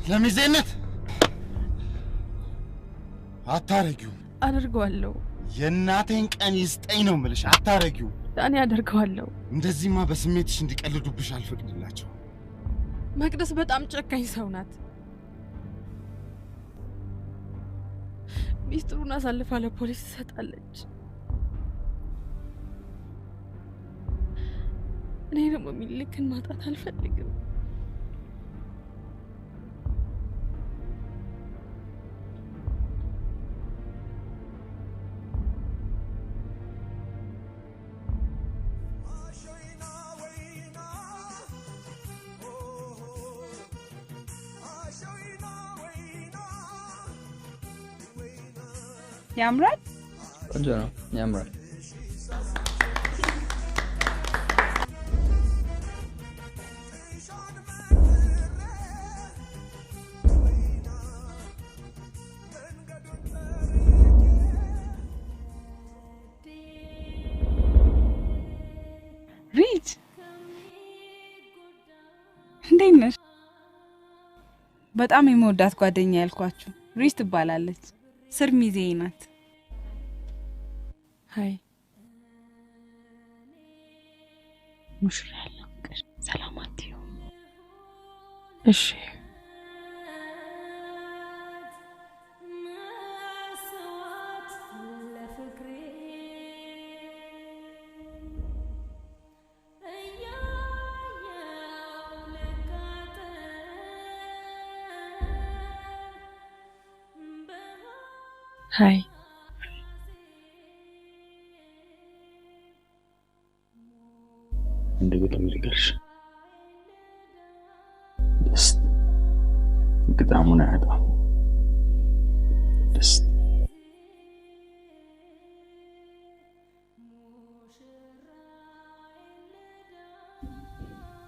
ለሚዜነት አታረጊውም። አደርገዋለሁ። የእናቴን ቀን ይስጠኝ ነው የምልሽ። አታረጊውም። ዳኒ አደርገዋለሁ። እንደዚህማ በስሜትሽ እንዲቀልዱብሽ አልፈቅድላቸው። መቅደስ በጣም ጨካኝ ሰው ናት። ሚስጥሩን አሳልፋ ለፖሊስ ትሰጣለች። እኔ ደግሞ ሚልክን ማጣት አልፈልግም። ያምራል ቆንጆ ነው ያምራል ሪት እንዴት ነሽ? በጣም የምወዳት ጓደኛ ያልኳችሁ ሪት ትባላለች። ስር ሚዜ ናት። ሃይ ሙሽራ ያለቅሽ ሰላማት ይሁን። እሺ ሃይ እንደ ግጥም ልንገርሽ ደስ ግጣሙን አያጣም ደስ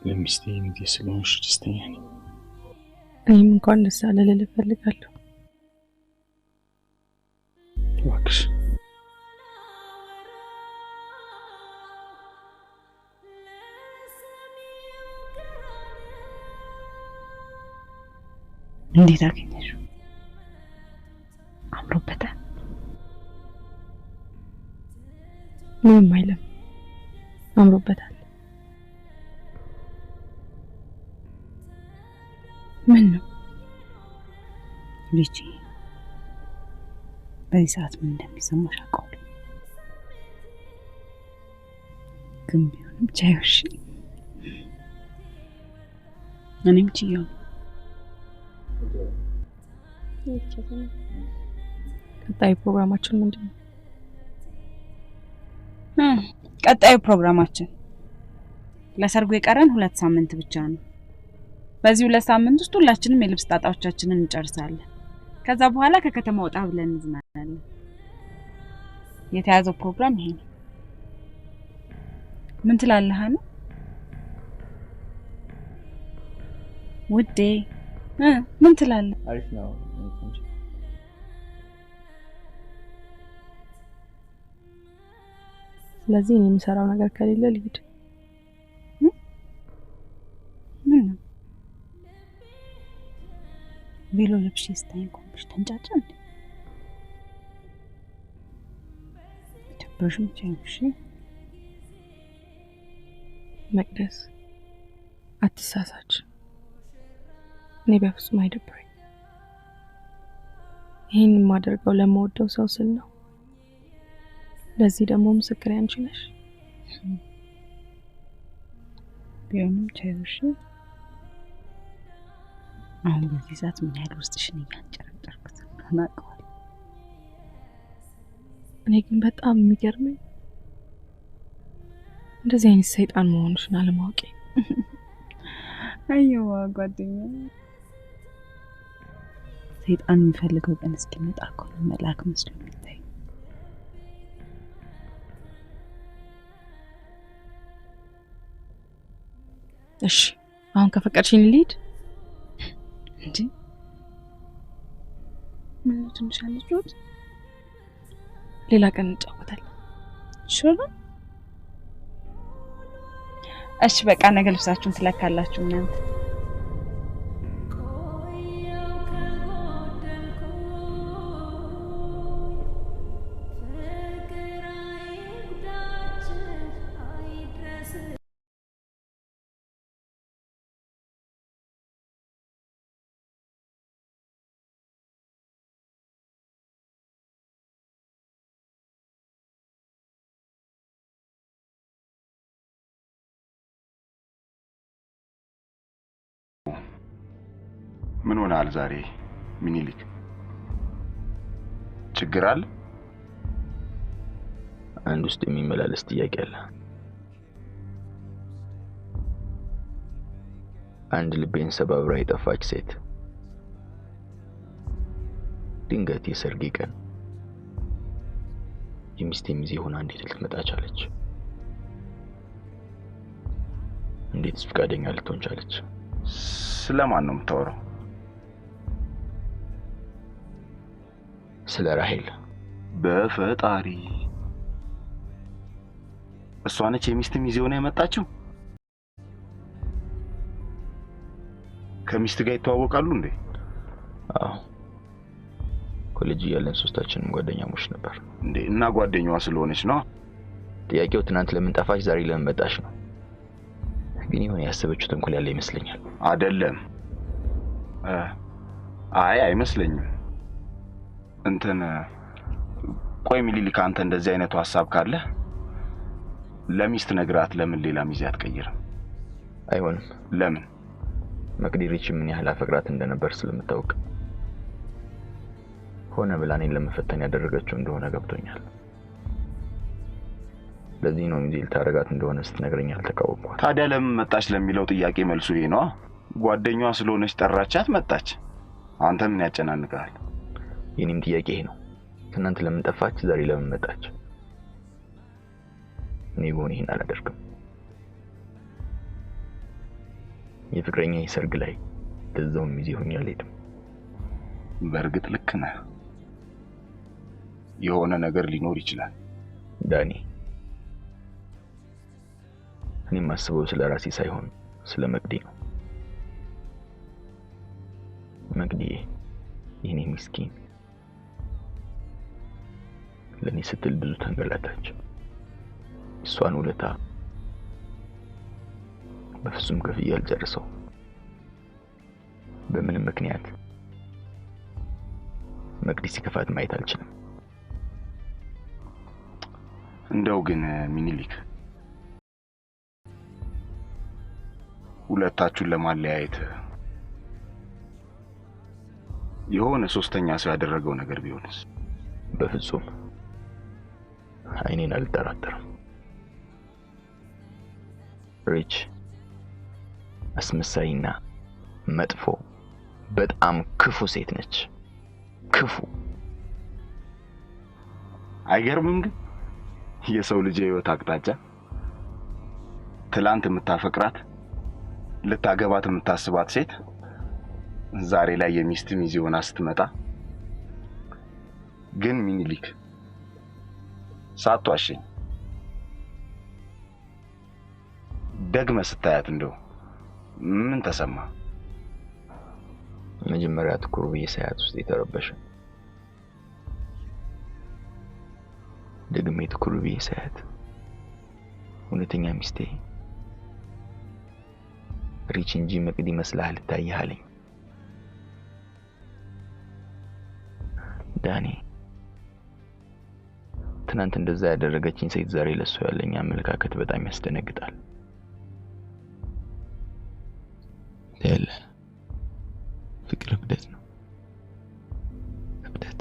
ለሚስቴ ሚዜ ስለሆንሽ ደስተኛ ነኝ። እኔም እንኳን ደስ አለ ልል እፈልጋለሁ። እባክሽ እንዴት አገኘሽው? አምሮበታል? ምንም አይልም አምሮበታል። ምን ነው ልጅ በዚህ ሰዓት ምን እንደሚሰማሽ አውቃለሁ። ግን ቢሆንም ቻይሽ እኔም ችያለሁ። ቀጣይ ፕሮግራማችን ምንድነው? ቀጣዩ ፕሮግራማችን ለሰርጉ የቀረን 2 ሳምንት ብቻ ነው። በዚህ 2 ሳምንት ውስጥ ሁላችንም የልብስ ጣጣዎቻችንን እንጨርሳለን። ከዛ በኋላ ከከተማ ወጣ ብለን እንዝናናለን። የተያዘው ፕሮግራም ይሄ ነው። ምን ትላለህ አነ? ውዴ ምን ትላለህ? አሪፍ ነው ስለዚህ እኔ የምሰራው ነገር ከሌለ ልሂድ። ምን ነው ቬሎ ለብሼ ስታይ ቆምሽ ተንጫጫ እንዴ? ተብረሽም ቻይሽ መቅደስ አትሳሳች። እኔ በፍጹም አይደብረኝ። ይሄን የማደርገው ለመወደው ሰው ስል ነው። ለዚህ ደግሞ ምስክር አንቺ ነሽ። ቢሆንም ቻይሽ አሁን በዚህ ሰዓት ምን ያህል ውስጥሽን እያንጨረጨርኩት እናውቀዋለሁ። እኔ ግን በጣም የሚገርመኝ እንደዚህ አይነት ሰይጣን መሆንሽን አለማወቄ። አየዋ ጓደኛ ሰይጣን የሚፈልገው ቀን እስኪመጣ እኮ ነው መልአክ መስሎ የሚታይ። እሺ አሁን ከፈቀድሽኝ ልሂድ እንዴ? ምን ትንሽ አልጆት ሌላ ቀን እንጫወታለን። ሹር እሺ በቃ ነገ ልብሳችሁን ትለካላችሁ እናንተ። ምን ሆነሃል ዛሬ ሚኒሊክ? ችግር አለ? አንድ ውስጥ የሚመላለስ ጥያቄ አለ። አንድ ልቤን ሰባብራ የጠፋች ሴት ድንገት የሰርጌ ቀን የሚስቴ ሚዜ ሆና እንዴት ልትመጣ ቻለች? እንዴት ፈቃደኛ ልትሆን ቻለች? ስለማን ነው የምታወራው? ስለ ራሄል። በፈጣሪ እሷ ነች የሚስት ሚዜ ሆና የመጣችው? ከሚስት ጋር ይተዋወቃሉ እንዴ? አዎ፣ ኮሌጅ ያለን ሶስታችንም ጓደኛሞች ነበር። እንዴ እና ጓደኛዋ ስለሆነች ነው? ጥያቄው ትናንት ለምን ጠፋች፣ ዛሬ ለምን መጣች ነው። ግን የሆነ ያሰበችው ተንኮል ያለ ይመስለኛል። አይደለም? አይ አይመስለኝም። እንትን ቆይ ሚኒሊክ፣ አንተ እንደዚህ አይነቱ ሐሳብ ካለ ለሚስት ነግራት ለምን ሌላ ሚዜ አትቀይርም? አይሆንም። ለምን? መቅዲሪች ምን ያህል አፈቅራት እንደነበር ስለምታውቅ ሆነ ብላ እኔን ለመፈተን ያደረገችው እንደሆነ ገብቶኛል። ለዚህ ነው ሚዜ ልታረጋት እንደሆነ ስትነግረኝ አልተቃወምኳት። ታዲያ ለምን መጣች ለሚለው ጥያቄ መልሱ ይሄ ነው። ጓደኛዋ ስለሆነች ጠራቻት፣ መጣች። አንተ ምን ያጨናንቃል? የኔም ጥያቄ ይሄ ነው። ትናንት ለምን ጠፋች፣ ዛሬ ለምን መጣች? እኔ ጎን ይሄን አላደርግም። የፍቅረኛ ሰርግ ላይ ለዛውም ሚዜ ሆኜ አልሄድም። በእርግጥ ልክ ነህ። የሆነ ነገር ሊኖር ይችላል ዳኒ። እኔ ማስበው ስለ ራሴ ሳይሆን ስለ መቅዲ ነው። መቅዲ የኔ ምስኪን ለኔ ስትል ብዙ ተንገላታች። እሷን ውለታ በፍጹም ከፍዬ አልጨርሰው። በምንም ምክንያት መቅዲ ሲከፋት ማየት አልችልም። እንደው ግን ሚኒሊክ ሁለታችሁን ለማለያየት የሆነ ሶስተኛ ሰው ያደረገው ነገር ቢሆንስ? በፍጹም አይኔን አልጠራጠርም። ሪች አስመሳይና መጥፎ በጣም ክፉ ሴት ነች። ክፉ። አይገርምም? ግን የሰው ልጅ የህይወት አቅጣጫ ትላንት የምታፈቅራት ልታገባት የምታስባት ሴት ዛሬ ላይ የሚስት ሚዜ ሆና ስትመጣ። ግን ሚኒሊክ ሳትዋሸኝ ደግመህ ስታያት እንደው ምን ተሰማ? መጀመሪያ ትኩር ብዬ ሳያት ውስጥ የተረበሸ፣ ደግሜ ትኩር ብዬ ሳያት እውነተኛ ሚስቴ ሪች እንጂ መቅዲ መስላህ ልታይሃለኝ። ዳኒ፣ ትናንት እንደዛ ያደረገችኝ ሴት ዛሬ ለሷ ያለኝ አመለካከት በጣም ያስደነግጣል። ያለ ፍቅር እብደት ነው። እብደት።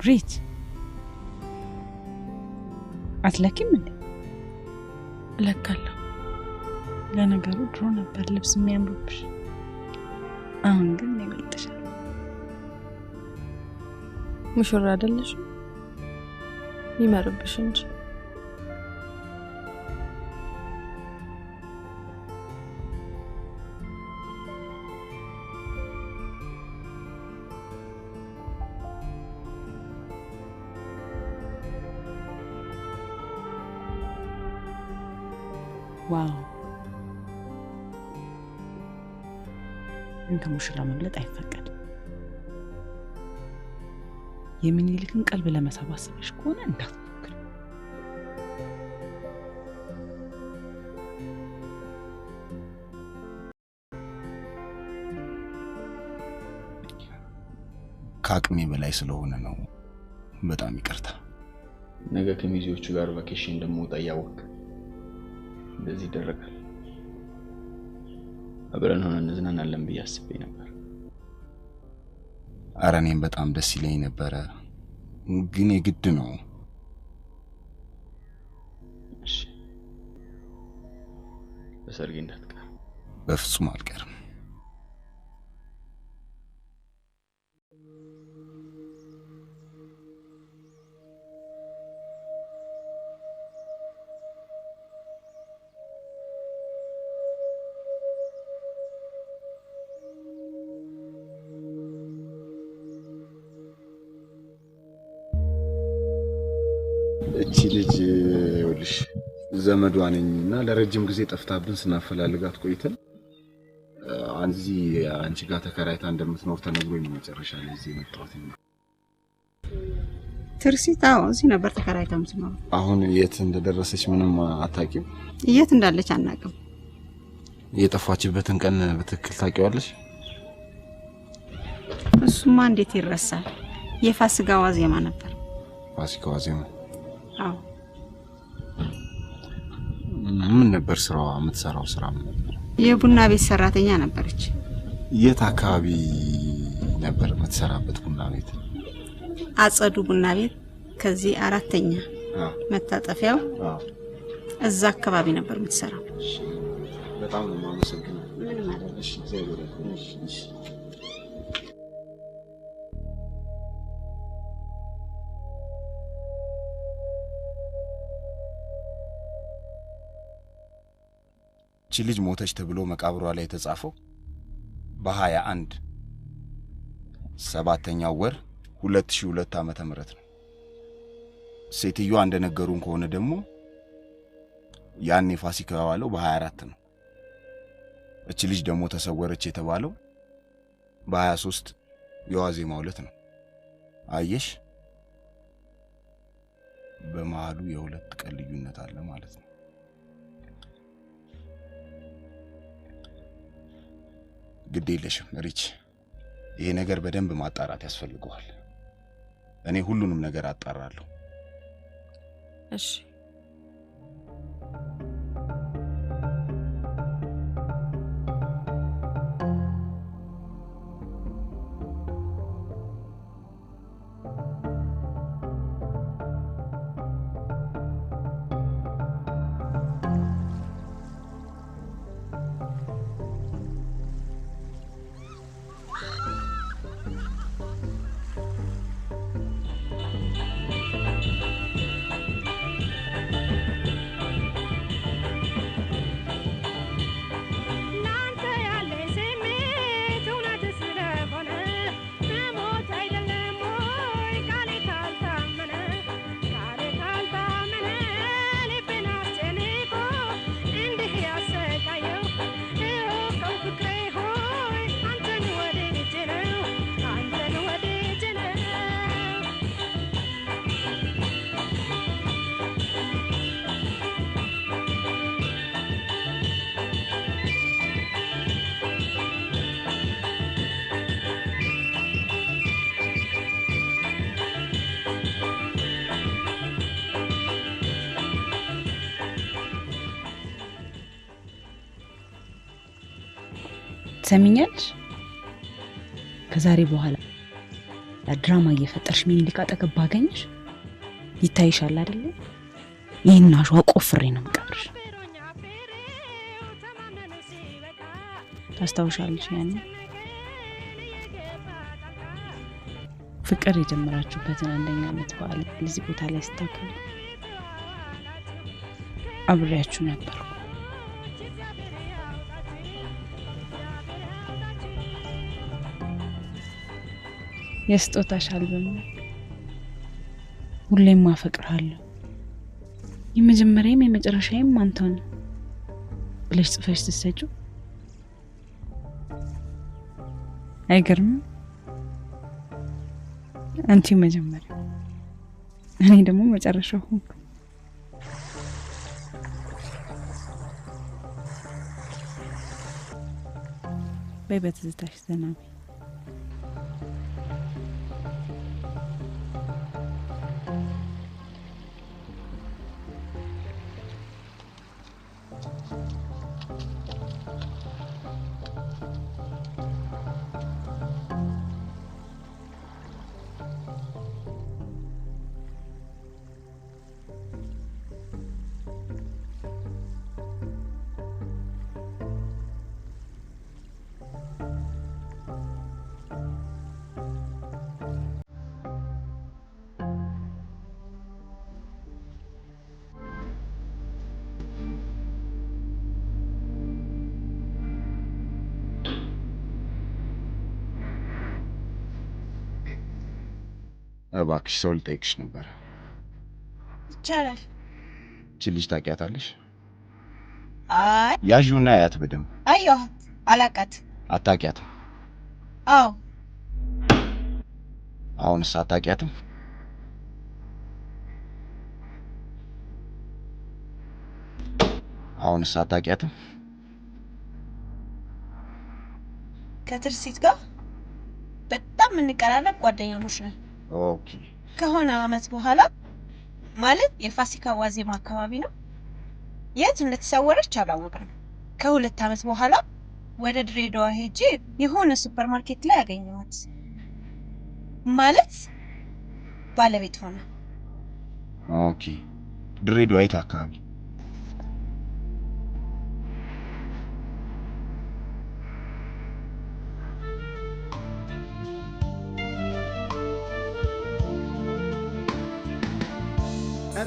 ሪች አትለኪም እንዴ? እለካለሁ። ለነገሩ ድሮ ነበር ልብስ የሚያምርብሽ፣ አሁን ግን ይበልጥሻል። ሙሽራ አይደለሽ? ይመርብሽ እንጂ። ዋው! እንተ ሙሽራ መብለጥ አይፈቀድም። የሚኒሊክን ቀልብ ለመሳብ አስበሽ ከሆነ እንዳትሞክሪ። ከአቅሜ በላይ ስለሆነ ነው። በጣም ይቅርታ። ነገ ከሚዜዎቹ ጋር ቫኬሽን እንደምወጣ እያወቅ እንደዚህ ይደረጋል። አብረን ሆነን እንዝናናለን ብዬ አስቤ ነበር። ኧረ እኔም በጣም ደስ ይለኝ ነበረ፣ ግን የግድ ነው። እሺ በሰርጌ እንዳትቀር። በፍጹም አልቀርም። እቺ ልጅ ይኸውልሽ ዘመዷ ነኝና ለረጅም ጊዜ ጠፍታብን ስናፈላልጋት ቆይተን አንቺ ጋር ተከራይታ እንደምትኖር ተነግሮኝ መጨረሻ ላይ እዚህ መጣሁት። ትርሲት እዚህ ነበር ተከራይታ የምትኖር። አሁን የት እንደደረሰች ምንም አታውቂም? የት እንዳለች አናውቅም። የጠፋችበትን ቀን በትክክል ታውቂዋለሽ? እሱማ እንዴት ይረሳል? የፋሲካ ዋዜማ ነበር። ፋሲካ ዋዜማ? አዎ። ምን ነበር ስራዋ? የምትሰራው ስራ ምን ነበር? የቡና ቤት ሰራተኛ ነበረች። የት አካባቢ ነበር የምትሰራበት ቡና ቤት? አጸዱ ቡና ቤት ከዚህ አራተኛ መታጠፊያው እዛ አካባቢ ነበር የምትሰራው። በጣም ነው የማመሰግነው። ምን ማለት ነው? እሺ እቺ ልጅ ሞተች ተብሎ መቃብሯ ላይ የተጻፈው በ21 7ኛው ወር 2002 ዓመተ ምህረት ነው። ሴትዮዋ እንደነገሩን ከሆነ ደግሞ ያኔ ፋሲካ ያዋለው በ24 ነው። እቺ ልጅ ደግሞ ተሰወረች የተባለው በ23 የዋዜማው ዕለት ነው። አየሽ፣ በመሃሉ የሁለት ቀን ልዩነት አለ ማለት ነው። ግድ የለሽም ሪች፣ ይሄ ነገር በደንብ ማጣራት ያስፈልገዋል። እኔ ሁሉንም ነገር አጣራለሁ። እሺ ሰሚኛልሽ? ከዛሬ በኋላ ድራማ እየፈጠርሽ ሚኒሊክ አጠገብ ባገኝሽ ይታይሻል አይደል? ይሄን አሸዋ ቆፍሬ ነው የምቀብርሽ። ታስታውሻለሽ? ያኔ ፍቅር የጀመራችሁበትን አንደኛ ዓመት በዓል እዚህ ቦታ ላይ ስታከብሩ አብሬያችሁ ነበር። የስጦታሽ አልበም ሁሌም አፈቅርሃለሁ የመጀመሪያም የመጨረሻዬም አንተው ነህ ብለሽ ጽፈሽ ስትሰጪው አይገርምም? አንቺ መጀመሪያ እኔ ደግሞ መጨረሻው ሆንኩ። በትዝታሽ ዘና በይ። እባክሽ ሰው ልጠይቅሽ ነበር። ይቻላል። እቺ ልጅ ታውቂያታለሽ? አይ ያዡና አያት በደምብ። አየሁ፣ አላውቃት። አታውቂያትም? አዎ። አሁንስ አታውቂያትም? አሁንስ አታውቂያትም? ከትርሲት ጋር በጣም እንቀራረብ ጓደኛሞች ነን። ኦኬ። ከሆነ አመት በኋላ ማለት የፋሲካ ዋዜማ አካባቢ ነው። የት እንደተሰወረች አላወቅንም። ከ2 አመት በኋላ ወደ ድሬዳዋ ሄጄ የሆነ ሱፐርማርኬት ላይ አገኘኋት። ማለት ባለቤት ሆነ። ኦኬ። ድሬዳዋ የት አካባቢ?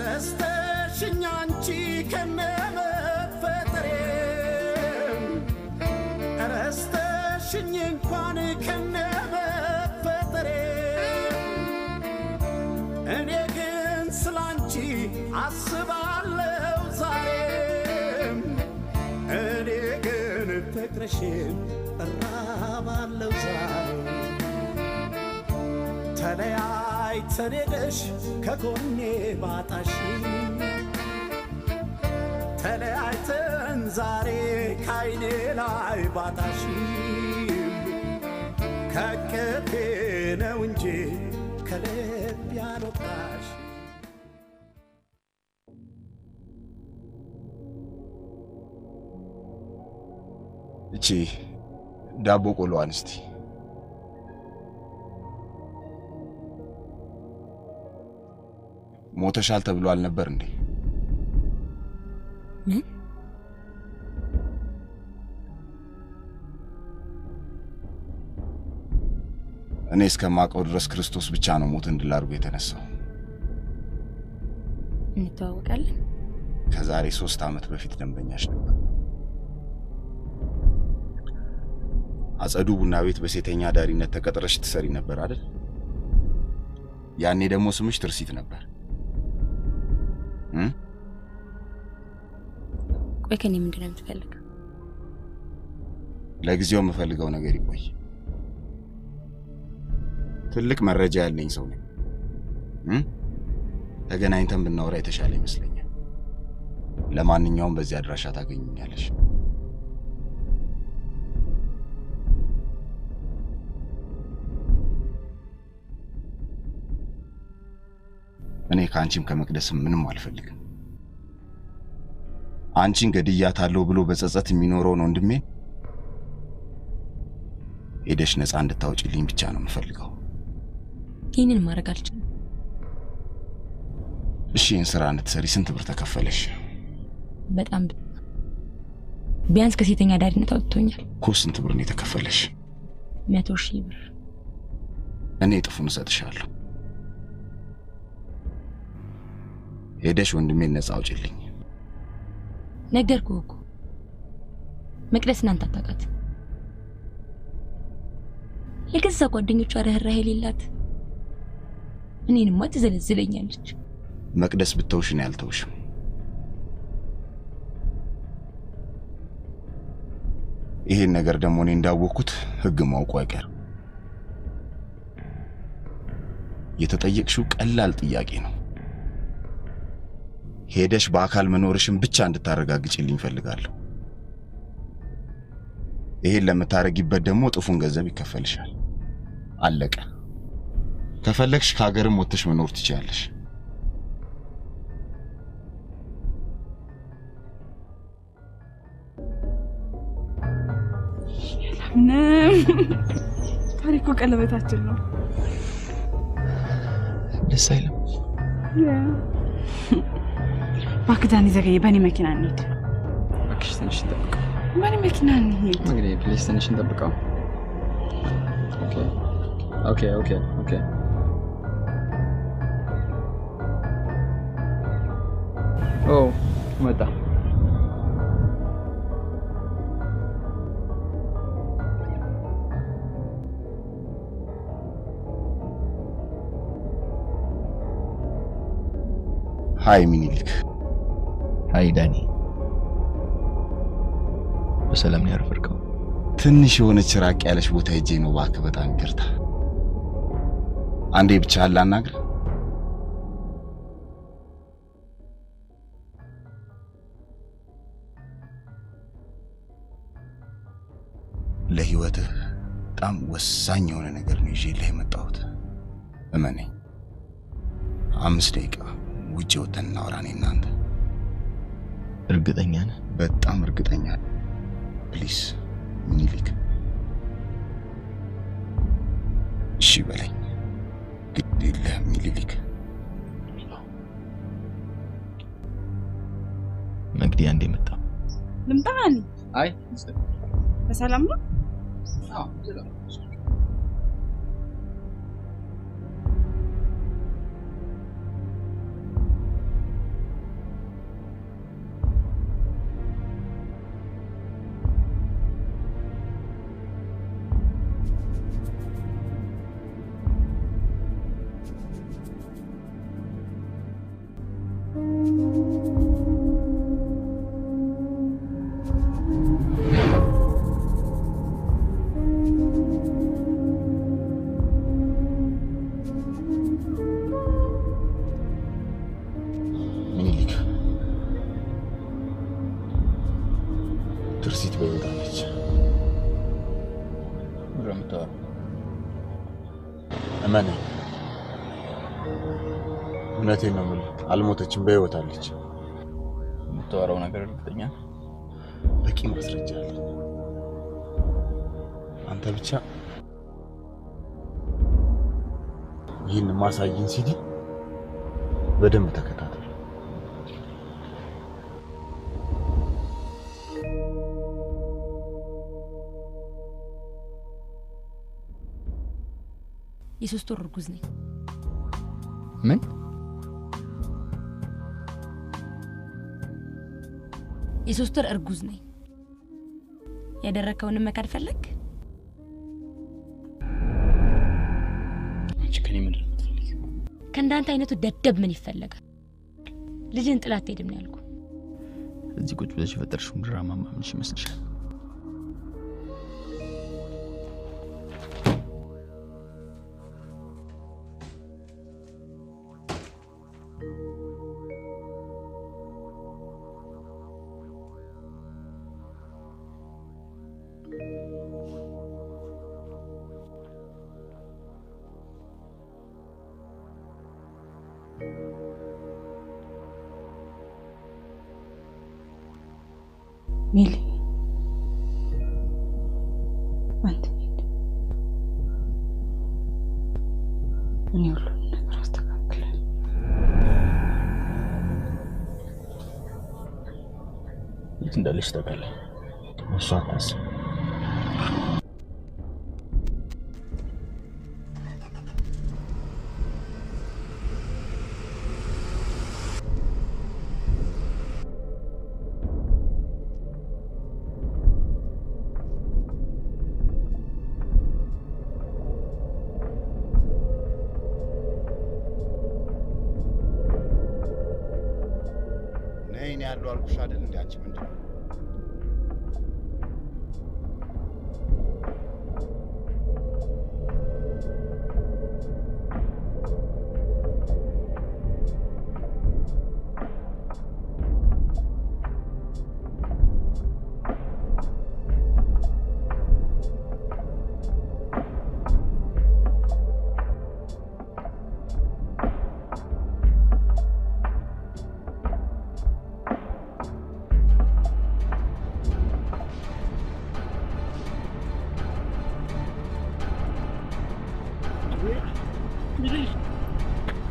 ረስተሽኝ አንቺ ከነመፈጠሬ ረስተሽኝ እንኳን ከነመፈጠሬ እኔ ግን ስላንቺ አስባለሁ ዛሬም እኔ ግን ፍቅርሽን እራባለሁ ዛሬ ተለያይተን ሄደሽ ከጎኔ ባጣሽ ተለያይተን ዛሬ ካይኔ ላይ ባጣሽ ከቅፌ ነው እንጂ ከልብ ያልወጣሽ እቺ ዳቦ ቆሎዋን እስቲ ሞተሻል ተብሎ አልነበር እንዴ? ምን? እኔ እስከማውቀው ድረስ ክርስቶስ ብቻ ነው ሞት እንድል አድርጎ የተነሳው። እንተዋወቃለን? ከዛሬ 3 ዓመት በፊት ደንበኛሽ ነበር። አጸዱ ቡና ቤት በሴተኛ ዳሪነት ተቀጥረሽ ትሰሪ ነበር አይደል? ያኔ ደግሞ ስምሽ ትርሲት ነበር። ቆይ ከኔ ምንድነው የምትፈልገው? ለጊዜው የምፈልገው ነገር ይቆይ። ትልቅ መረጃ ያለኝ ሰው ነኝ። ተገናኝተን ብናወራ የተሻለ ይመስለኛል። ለማንኛውም በዚህ አድራሻ ታገኙኛለሽ። እኔ ካንቺም ከመቅደስም ምንም አልፈልግም። አንቺን ገድያታለሁ ብሎ በጸጸት የሚኖረው ነው ወንድሜ ሄደሽ ነፃ እንድታወጪልኝ ብቻ ነው የምፈልገው። ይሄንን ማድረግ አልችልም። እሺ፣ ይህን ስራ እንድትሰሪ ስንት ብር ተከፈለሽ? በጣም ቢያንስ ከሴተኛ ዳሪነት አውጥቶኛል እኮ። ስንት ብር ነው የተከፈለሽ? 100,000 ብር። እኔ እጥፉን እሰጥሻለሁ። ሄደሽ ወንድሜን ነፃ አውጪልኝ። ነገርኩህ እኮ መቅደስን አንተ አታውቃት። የገዛ ጓደኞቿ ርህራሄ የሌላት እኔንማ ትዘለዝለኛለች። መቅደስ ብተውሽ ነው ያልተውሽም። ይሄን ነገር ደግሞ እኔ እንዳወቅኩት ህግ ማውቁ አይቀርም። የተጠየቅሽው ቀላል ጥያቄ ነው። ሄደሽ በአካል መኖርሽን ብቻ እንድታረጋግጪልኝ ፈልጋለሁ። ይሄን ለምታረጊበት ደግሞ ጥፉን ገንዘብ ይከፈልሻል። አለቀ። ከፈለግሽ ከሀገርም ወጥተሽ መኖር ትችያለሽ። ታሪኩ ቀለበታችን ነው። ደስ አይልም? ባክዳን ይዘገየ በእኔ መኪና እንሂድ። እባክሽ ትንሽ እንጠብቀው። በእኔ መኪና እንሂድ። እንግዲህ ፕሊዝ ትንሽ እንጠብቀው። ኦኬ። ኦ መጣ። ሃይ ሚኒሊክ። ሃይ ዳኒ። በሰላም ነው ያረፈርከው? ትንሽ የሆነች ራቅ ያለች ቦታ ሄጄ ነው እባክህ፣ በጣም ይቅርታ። አንዴ ብቻ አላናግር። ለህይወትህ በጣም ወሳኝ የሆነ ነገር ነው ይዤልህ የመጣሁት። እመነኝ። 5 ደቂቃ ውጪ ወተን እናወራኔ እናንተ። እርግጠኛ ነህ? በጣም እርግጠኛ ነኝ። ፕሊስ ሚኒሊክ እሺ በለኝ። ግድ የለህም ሚኒሊክ። መግዲ አንዴ መጣ። ልምጣኒ? አይ በሰላም ነው? አዎ ሰላም። ትርሲት በይወጣለች። ምረምታው እመነኝ፣ እውነቴን ነው የምልህ። አልሞተችም፣ በህይወታለች። የምታወራው ነገር እርግጠኛ? በቂ ማስረጃ አለ። አንተ ብቻ ይህን ማሳየን ሲዲ በደንብ ተከታተል። የ3 ወር እርጉዝ ነኝ። ምን? የ3 ወር እርጉዝ ነኝ። ያደረከውን መካድ ፈለክ? አንቺ ከኔ ምንድን ነው የምትፈልጊው? ከእንዳንተ አይነቱ ደደብ ምን ይፈልጋል? ልጅን ጥላት ሄድም ነው ያልኩ። እዚህ ቁጭ ብለሽ የፈጠርሽውን ድራማ ማምንሽ ይመስልሻል? ሚሊ አንተ እኔ ሁሉንም ነገር አስተካክላለሁ። የት እንዳለሽ ታውቃለህ? እሷ አታስብ። ነኝ ያለው አልኩሽ አይደል? እንዴ አንቺ ምንድነው?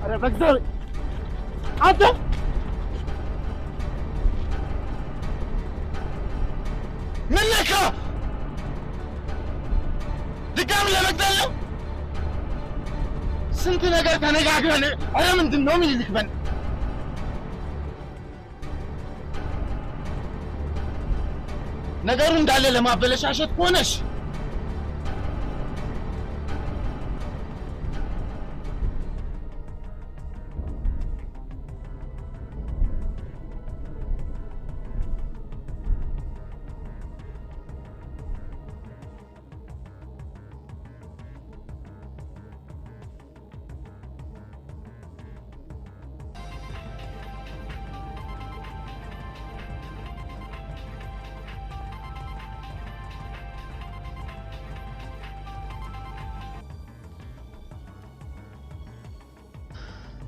ኧረ በእግዚአብሔር አንተ ምን ነካ? ድጋም ለመግደል ነው? ስንት ነገር ተነጋግረን። ኧረ ምንድን ነው ሚኒሊክ? ነገሩ እንዳለ ለማበለሻሸት ሆነሽ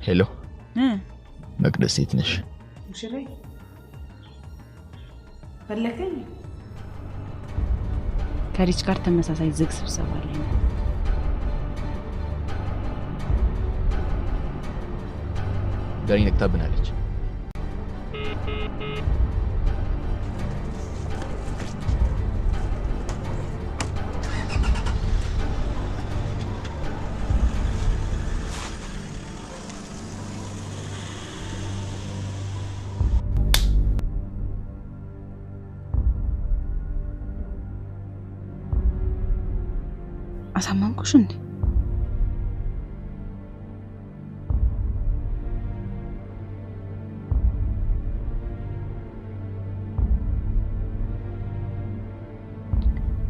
ሄሎ መቅደስ ሴት ነሽ? ሙሽራዬ ፈለከኝ? ከሪች ጋር ተመሳሳይ ዝግ ስብሰባ ላይ ነው። ዳኒ ነቅታብናለች። አሳማንኩሽ እንዴ?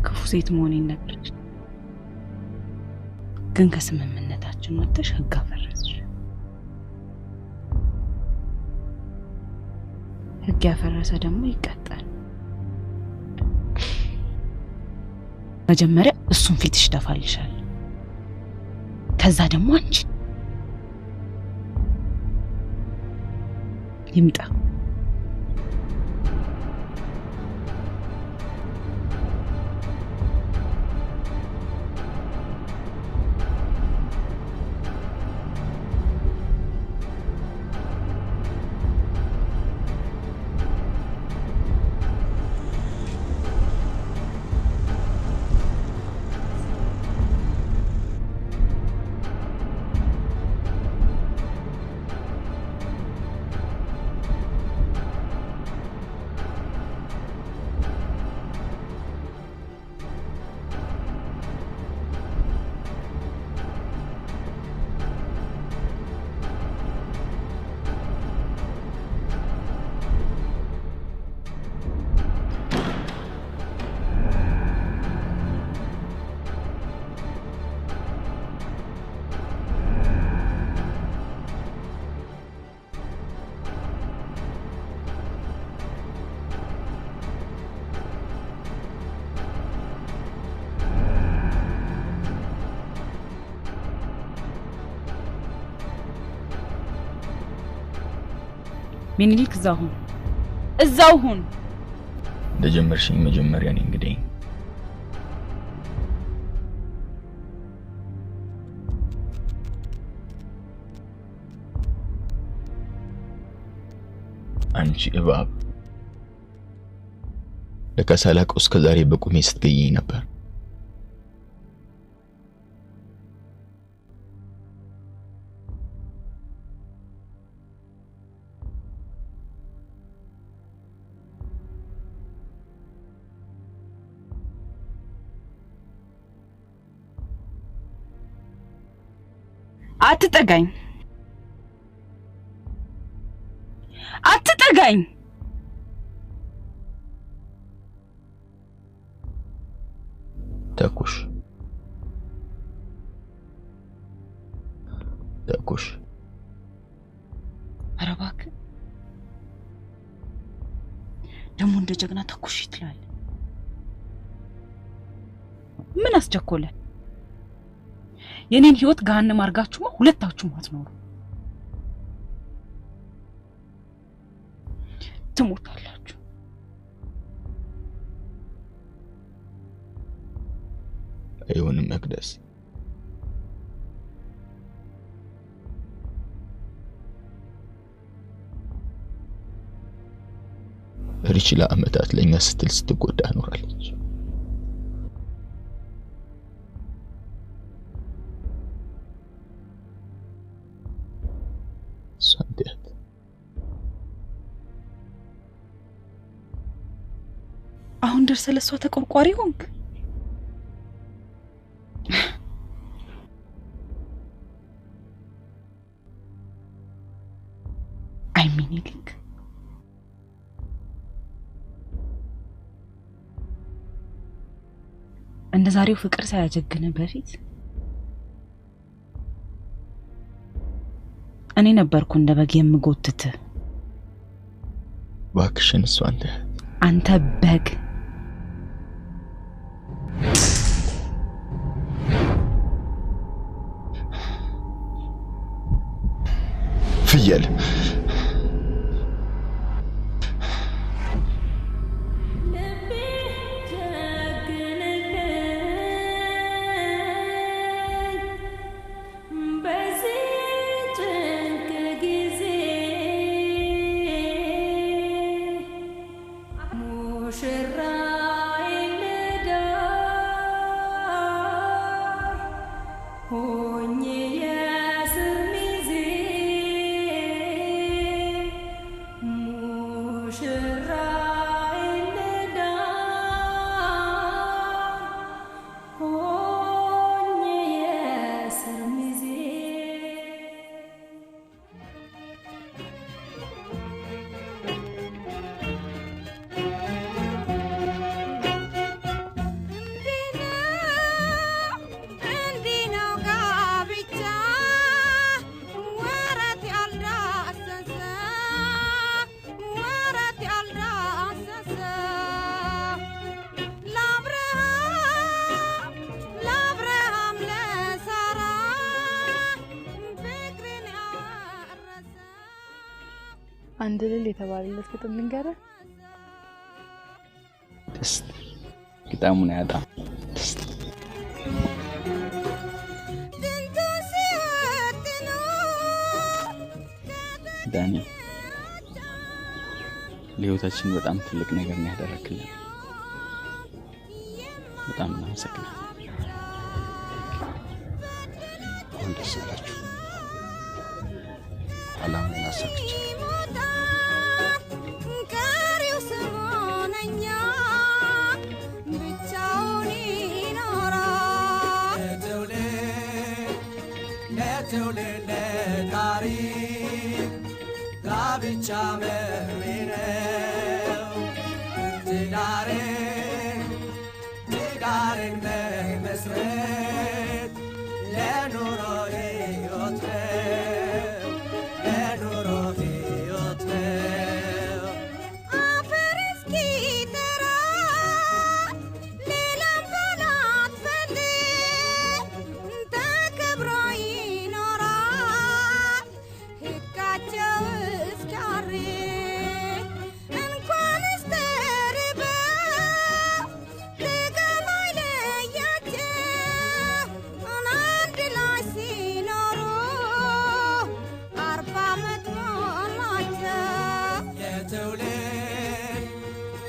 ክፉ ሴት መሆኔን ነገርሽ፣ ግን ከስምምነታችን ወጥተሽ ህግ አፈረስሽ። ህግ ያፈረሰ ደግሞ ይቀጣል። መጀመሪያ እሱን ፊትሽ ደፋልሻል፣ ከዛ ደግሞ አንቺ ይምጣ። ሚኒሊክ እዛው ሁን። እንደጀመርሽኝ መጀመሪያ ነኝ እንግዲህ አንቺ እባብ ለከሳላቀው እስከ ዛሬ በቁሜ ስትገይኝ ነበር። አትጠጋኝ። ተኩሽ ኧረ እባክህ ደግሞ እንደ ጀግና ተኩሽ ይትላል። ምን አስቸኮለ? የኔን ህይወት ገሃነም አርጋችሁማ ሁለታችሁም አትኖሩ። ትሞታላችሁ። አይሆንም መቅደስ፣ ሪች ለአመታት ለኛ ስትል ስትጎዳ ኖራለች። ሳንቲያት አሁን ደርሰህ ለሷ ተቆርቋሪ ሆንክ። አይ ሚኒሊክ እንደ ዛሬው ፍቅር ሳያጀግን በፊት እኔ ነበርኩ እንደ በግ የምጎትት። ባክሽን እሷ አንተ በግ ፍየል አንድ ልል የተባለለት ግጥም ልንገርህ። እስቲ ግጥሙን ያጣ ዳኒ ለህይወታችን በጣም ትልቅ ነገር ነው ያደረክልን። በጣም እናመሰግናለን። ደስ ይላችሁ። አላምን አሳክቼ Gabicha mermino, tidare